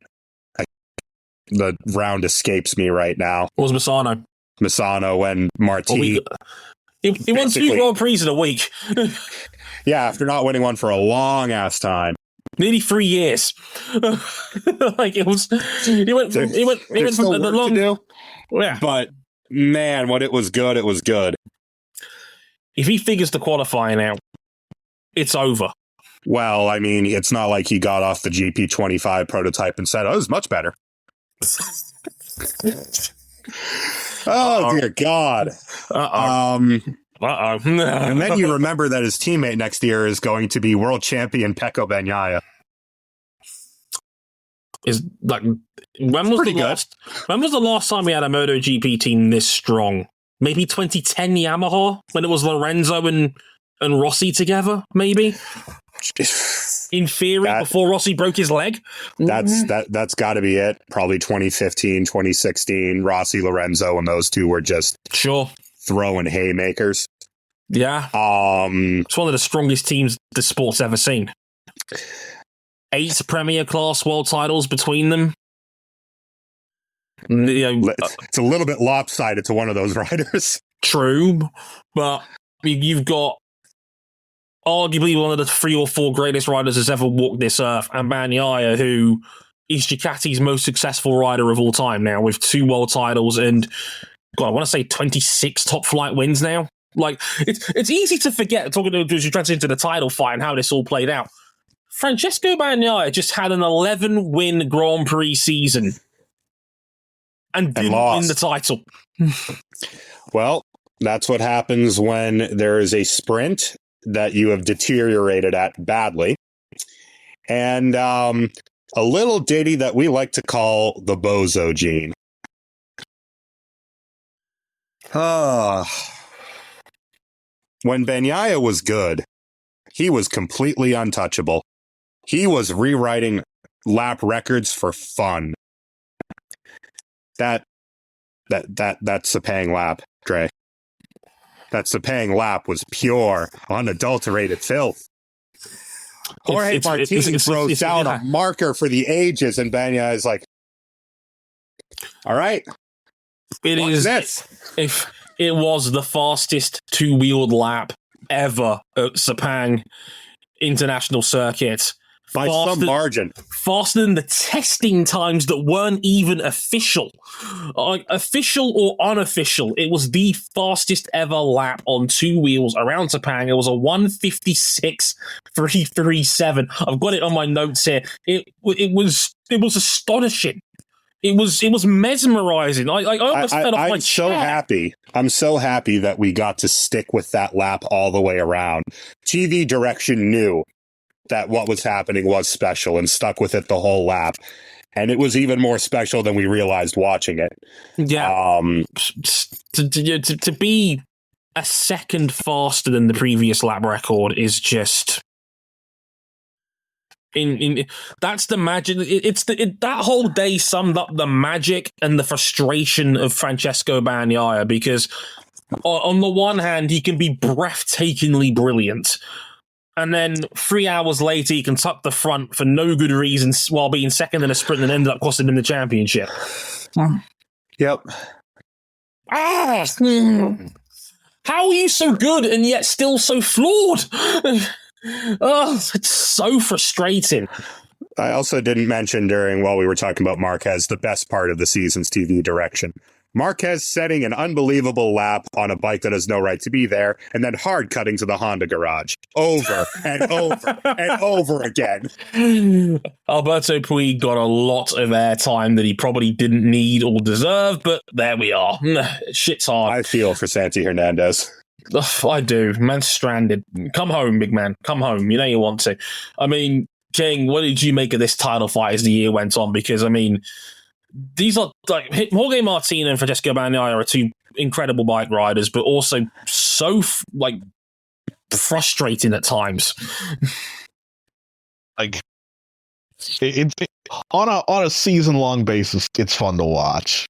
The round escapes me right now. It was Misano. Misano and Marti. He won 2 Grand Prix in a week. Yeah, after not winning one for a long ass time. Nearly 3 years. Like it was. He went from the long. To do, yeah, but man, it was good. It was good. If he figures the qualifying out, it's over. Well, I mean, it's not like he got off the GP25 prototype and said, "Oh, it was much better." Oh dear God! And then you remember that his teammate next year is going to be world champion Pecco Bagnaia. Is like when was the last time we had a MotoGP team this strong? Maybe 2010 Yamaha when it was Lorenzo and Rossi together. Maybe in theory before Rossi broke his leg. That's got to be it. Probably 2015, 2016. Rossi, Lorenzo, and those two were just throwing haymakers. Yeah. It's one of the strongest teams the sport's ever seen. 8 Premier Class world titles between them. It's a little bit lopsided to one of those riders. True, but you've got arguably one of the 3 or 4 greatest riders that's ever walked this earth, and Bagnaia, who is Ducati's most successful rider of all time now, with 2 world titles and, God, I want to say 26 top flight wins now. Like, it's easy to forget, talking to as you transition to the title fight and how this all played out. Francesco Bagnaia just had an 11-win Grand Prix season and didn't win the title. Well, that's what happens when there is a sprint that you have deteriorated at badly. And a little ditty that we like to call the bozo gene. When Bagnaia was good, he was completely untouchable. He was rewriting lap records for fun. That's a paying lap, Dre. That Sepang lap was pure, unadulterated filth. Jorge Martin throws down a marker for the ages, and Bagnaia is like, all right. It was the fastest 2-wheeled lap ever at Sepang International Circuit. By some margin. Faster than the testing times that weren't even official. Official or unofficial, it was the fastest ever lap on 2 wheels around Sepang. It was a 1:56.337. I've got it on my notes here. It was astonishing. It was mesmerizing. I almost fell off my chair. I'm so happy that we got to stick with that lap all the way around. TV Direction knew that what was happening was special and stuck with it the whole lap. And it was even more special than we realized watching it. Yeah. To be a second faster than the previous lap record is just... that's the magic. That whole day summed up the magic and the frustration of Francesco Bagnaia, because on the one hand, he can be breathtakingly brilliant. And then 3 hours later, he can tuck the front for no good reason while being second in a sprint and ended up costing him the championship. Yep. How are you so good and yet still so flawed? It's so frustrating. I also didn't mention while we were talking about Marquez, the best part of the season's TV direction. Marquez setting an unbelievable lap on a bike that has no right to be there, and then hard cutting to the Honda garage. Over and over and over again. Alberto Puig got a lot of airtime that he probably didn't need or deserve, but there we are. Shit's hard. I feel for Santi Hernandez. I do. Man's stranded. Come home, big man. Come home. You know you want to. I mean, King, what did you make of this title fight as the year went on? Because, I mean, these are like Jorge Martin and Francesco Bagnaia are two incredible bike riders, but also so frustrating at times. Like it on a season long basis, it's fun to watch.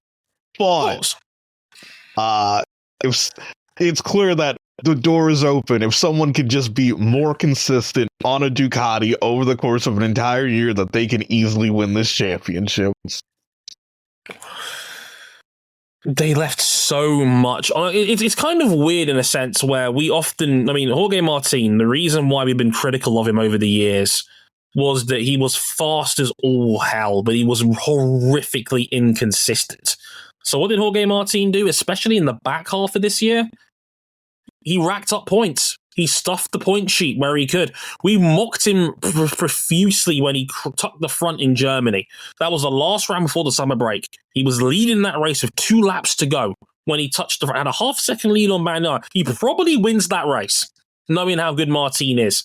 But it's clear that the door is open. If someone could just be more consistent on a Ducati over the course of an entire year, that they can easily win this championship. They left so much. It's kind of weird in a sense where we often, I mean, Jorge Martin, the reason why we've been critical of him over the years was that he was fast as all hell, but he was horrifically inconsistent. So what did Jorge Martin do, especially in the back half of this year? He racked up points. He stuffed the point sheet where he could. We mocked him profusely when he tucked the front in Germany. That was the last round before the summer break. He was leading that race with 2 laps to go when he touched the front. Had a half-second lead on Bagnaia. He probably wins that race, knowing how good Martin is.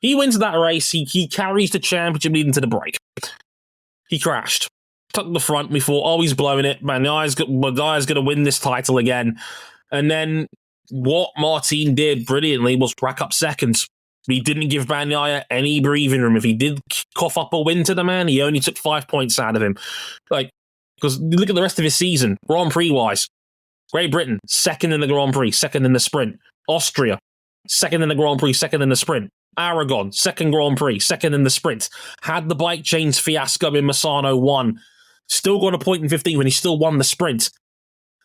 He wins that race. He carries the championship leading to the break. He crashed. Tucked the front. We thought, oh, he's blowing it. Bagnaia's going to win this title again. And then what Martin did brilliantly was rack up seconds. He didn't give Bagnaia any breathing room. If he did cough up a win to the man, he only took 5 points out of him. Because look at the rest of his season, Grand Prix-wise. Great Britain, second in the Grand Prix, second in the sprint. Austria, second in the Grand Prix, second in the sprint. Aragon, second Grand Prix, second in the sprint. Had the bike chains fiasco in Misano, won. Still got a point in 15 when he still won the sprint.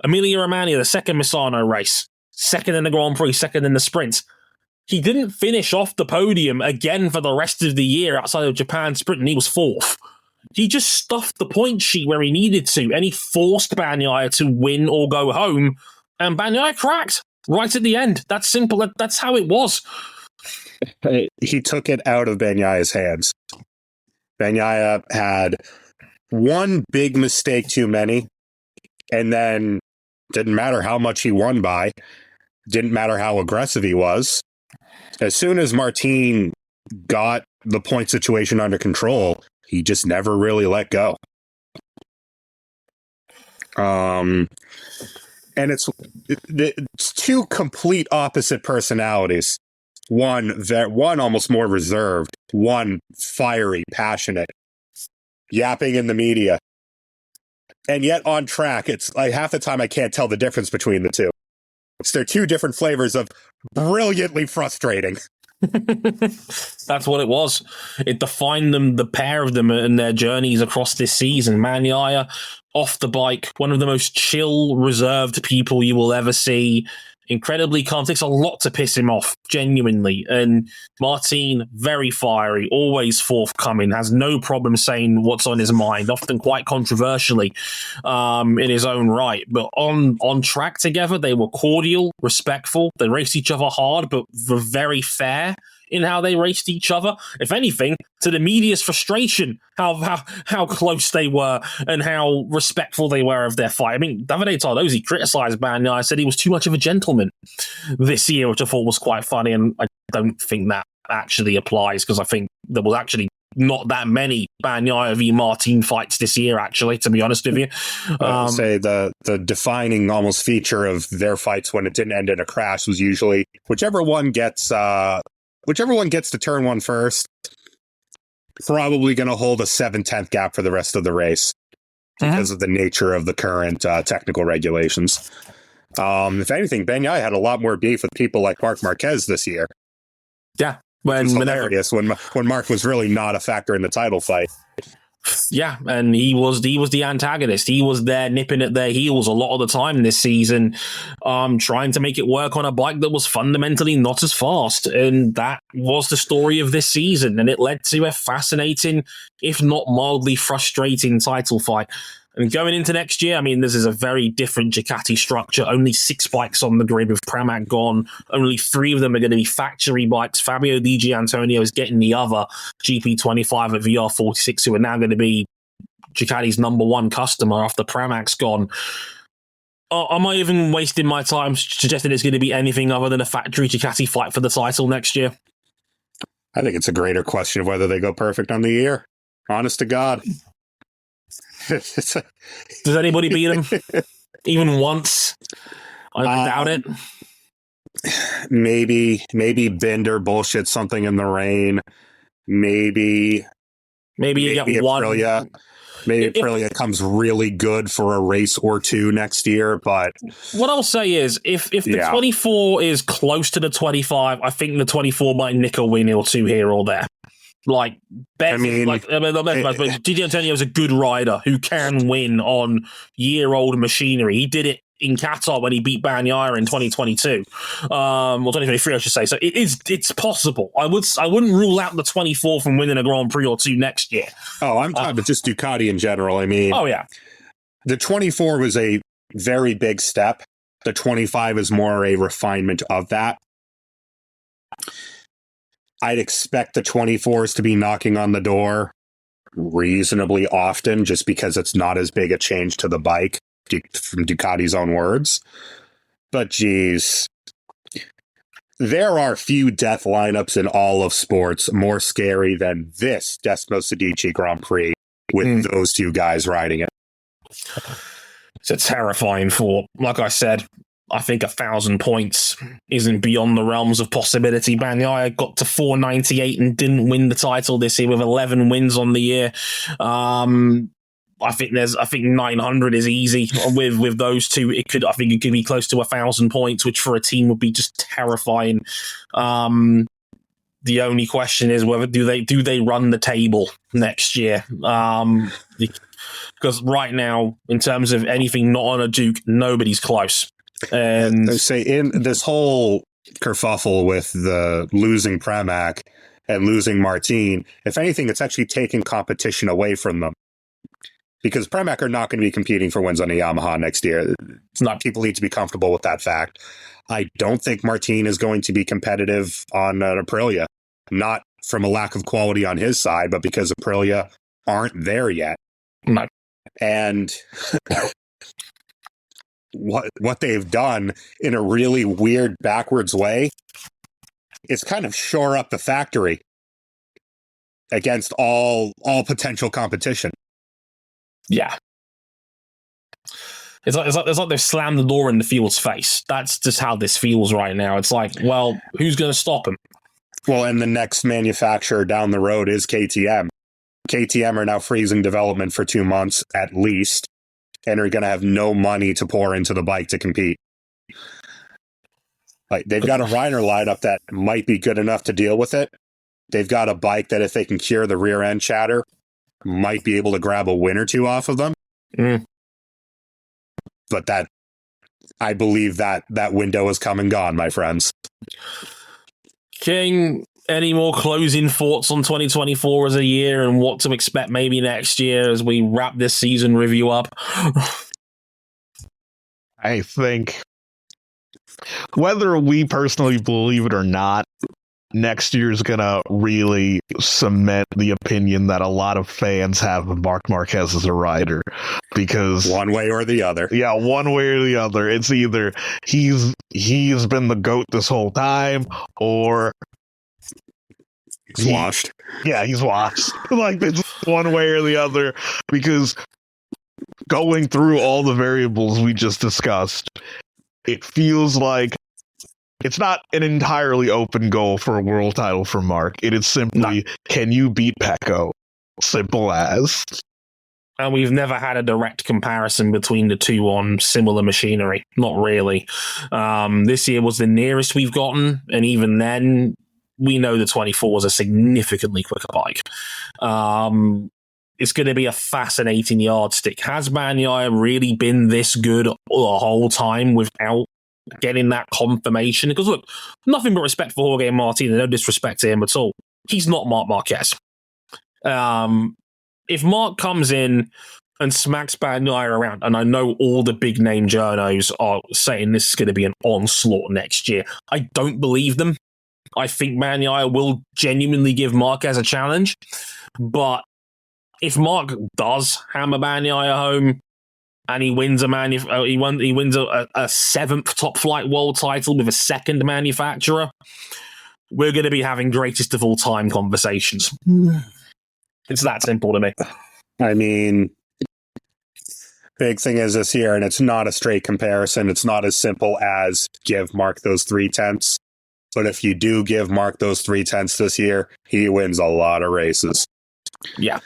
Emilia-Romagna, the second Misano race. Second in the Grand Prix, second in the sprint. He didn't finish off the podium again for the rest of the year outside of Japan sprint, and he was 4th. He just stuffed the point sheet where he needed to, and he forced Bagnaia to win or go home, and Bagnaia cracked right at the end. That's simple. That's how it was. He took it out of Bagnaia's hands. Bagnaia had one big mistake too many, and then didn't matter how much he won by. Didn't matter how aggressive he was. As soon as Martin got the point situation under control, he just never really let go. And it's 2 complete opposite personalities. One almost more reserved, one fiery, passionate, yapping in the media. And yet on track, it's like half the time I can't tell the difference between the two. They're 2 different flavors of brilliantly frustrating. That's what it was. It defined them, the pair of them, and their journeys across this season. Bagnaia, off the bike, one of the most chill, reserved people you will ever see. Incredibly calm. Takes a lot to piss him off, genuinely. And Martin, very fiery, always forthcoming, has no problem saying what's on his mind, often quite controversially in his own right. But on track together, they were cordial, respectful. They raced each other hard, but were very fair in how they raced each other. If anything, to the media's frustration, how close they were and how respectful they were of their fight. I mean, Davide Tardosi criticised Bagnaia, said he was too much of a gentleman this year, which I thought was quite funny, and I don't think that actually applies, because I think there was actually not that many Bagnaia v Martin fights this year, actually, to be honest with you. I would say the defining almost feature of their fights when it didn't end in a crash was usually whichever one gets to turn 1 first, probably going to hold a 7/10 gap for the rest of the race because of the nature of the current technical regulations. If anything, Bagnaia had a lot more beef with people like Marc Marquez this year. Yeah. When hilarious when Marc was really not a factor in the title fight. Yeah, and he was the antagonist. He was there nipping at their heels a lot of the time this season, trying to make it work on a bike that was fundamentally not as fast. And that was the story of this season. And it led to a fascinating, if not mildly frustrating, title fight. And going into next year, I mean, this is a very different Ducati structure. Only 6 bikes on the grid with Pramac gone. Only 3 of them are going to be factory bikes. Fabio Di Gianantonio is getting the other GP25 at VR46, who are now going to be Ducati's #1 customer after Pramac's gone. Am I even wasting my time suggesting it's going to be anything other than a factory Ducati fight for the title next year? I think it's a greater question of whether they go perfect on the year. Honest to God. Does anybody beat him? Even once? I doubt it. Maybe Binder bullshit something in the rain. Maybe you get one. Aprilia. Maybe Aprilia comes really good for a race or two next year, but what I'll say is, if the 24 is close to the 25, I think the 24 might nick a win or two here or there. Like, Gigi Antonio is a good rider who can win on year-old machinery. He did it in Qatar when he beat Bagnaia in 2022, or 2023, I should say. So it's possible. I wouldn't rule out the 24 from winning a Grand Prix or two next year. Oh, I'm talking about just Ducati in general. I mean, the 24 was a very big step. The 25 is more a refinement of that. I'd expect the 24s to be knocking on the door reasonably often, just because it's not as big a change to the bike, from Ducati's own words. But geez, there are few death lineups in all of sports more scary than this Desmos Sedici Grand Prix with those two guys riding it. It's a terrifying thought. Like I said, I think 1,000 points isn't beyond the realms of possibility. Bagnaia got to 498 and didn't win the title this year with 11 wins on the year. I think 900 is easy with those two. It could be close to 1,000 points, which for a team would be just terrifying. The only question is whether do they run the table next year? Because right now, in terms of anything not on a Duke, nobody's close. And say in this whole kerfuffle with the losing Pramac and losing Martin, if anything, it's actually taking competition away from them. Because Pramac are not going to be competing for wins on a Yamaha next year. It's not. People need to be comfortable with that fact. I don't think Martin is going to be competitive on an Aprilia. Not from a lack of quality on his side, but because Aprilia aren't there yet. No. And what they've done in a really weird backwards way is kind of shore up the factory against all potential competition. Yeah. It's like they've slammed the door in the field's face. That's just how this feels right now. It's like, well, who's going to stop him? Well, and the next manufacturer down the road is KTM. KTM are now freezing development for 2 months at least, and are going to have no money to pour into the bike to compete. Like, they've got a rider lineup that might be good enough to deal with it. They've got a bike that, if they can cure the rear end chatter, might be able to grab a win or two off of them. But I believe that window is come and gone, my friends. King, any more closing thoughts on 2024 as a year and what to expect maybe next year as we wrap this season review up? I think, whether we personally believe it or not, next year's gonna really cement the opinion that a lot of fans have of Marc Marquez as a rider, because one way or the other. Yeah, one way or the other. It's either he's been the GOAT this whole time, or he's washed. Yeah, he's washed. Like, it's one way or the other, because going through all the variables we just discussed, it feels like it's not an entirely open goal for a world title for Marc. It is simply, can you beat Pecco? Simple as. And we've never had a direct comparison between the two on similar machinery. Not really. This year was the nearest we've gotten, and even then, we know the 24 was a significantly quicker bike. It's going to be a fascinating yardstick. Has Bagnaia really been this good the whole time without getting that confirmation? Because look, nothing but respect for Jorge Martin, and no disrespect to him at all. He's not Marc Marquez. If Marc comes in and smacks Bagnaia around, and I know all the big name journos are saying this is going to be an onslaught next year, I don't believe them. I think Bagnaia will genuinely give Marquez a challenge, but if Marc does hammer Bagnaia home, and he wins he wins a seventh top flight world title with a second manufacturer, we're going to be having greatest of all time conversations. It's that simple to me. I mean, big thing is this year, and it's not a straight comparison. It's not as simple as give Marc those 3/10. But if you do give Marc those 3/10 this year, he wins a lot of races. Yeah.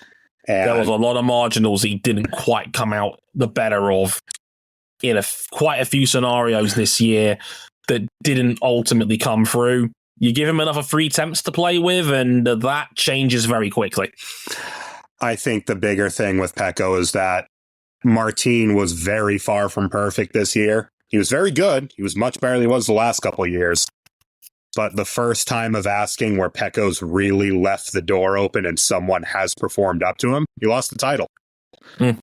And There was a lot of marginals he didn't quite come out the better of in quite a few scenarios this year that didn't ultimately come through. You give him another 3/10 to play with, and that changes very quickly. I think the bigger thing with Pecco is that Martin was very far from perfect this year. He was very good. He was much better than he was the last couple of years. But the first time of asking where Pecco's really left the door open and someone has performed up to him, he lost the title. Mm.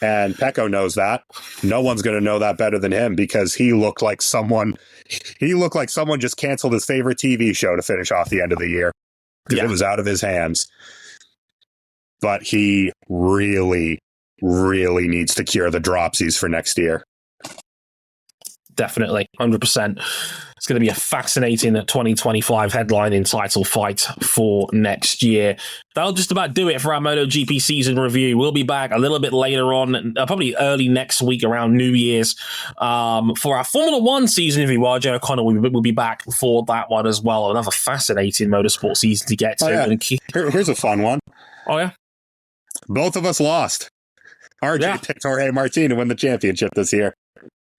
And Pecco knows that. No one's going to know that better than him because he looked like someone just canceled his favorite TV show to finish off the end of the year because it was out of his hands. But he really, really needs to cure the dropsies for next year. Definitely, 100%. It's going to be a fascinating 2025 headlining title fight for next year. That'll just about do it for our MotoGP season review. We'll be back a little bit later on, probably early next week around New Year's, for our Formula One season review. RJ O'Connor will be back for that one as well. Another fascinating motorsport season to get to. Here's a fun one. Oh, yeah? Both of us lost. RJ picked Jorge Martin to win the championship this year.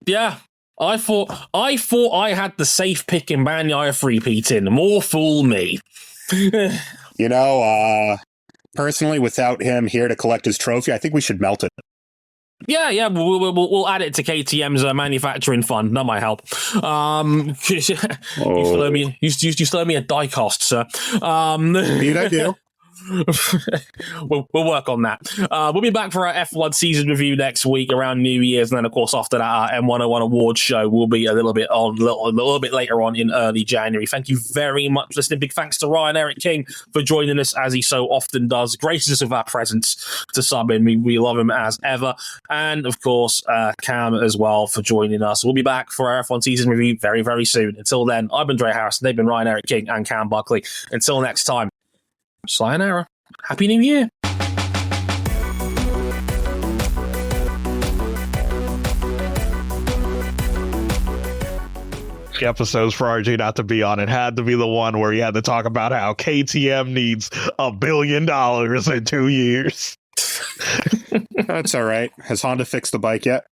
Yeah. I thought I had the safe pick in Bagnaia 3-peat in. More fool me. You know, personally, without him here to collect his trophy, I think we should melt it. Yeah, we'll add it to KTM's manufacturing fund. That might help. You still owe me a die cost, sir. Indeed, I do. We'll work on that. We'll be back for our F1 season review next week around New Year's, and then of course after that our M101 awards show will be a little bit later on in early January. Thank you very much for listening. Big thanks to Ryan Erik King for joining us as he so often does, graces us with our presence to sub in. We love him as ever, and of course Cam as well for joining us. We'll be back for our F1 season review very, very soon. Until then, I've been Dre Harrison, they've been Ryan Erik King and Cam Buckley. Until next time, sayonara. Happy New Year. Episodes for RJ not to be on. It had to be the one where he had to talk about how KTM needs $1 billion in 2 years. That's all right. Has Honda fixed the bike yet?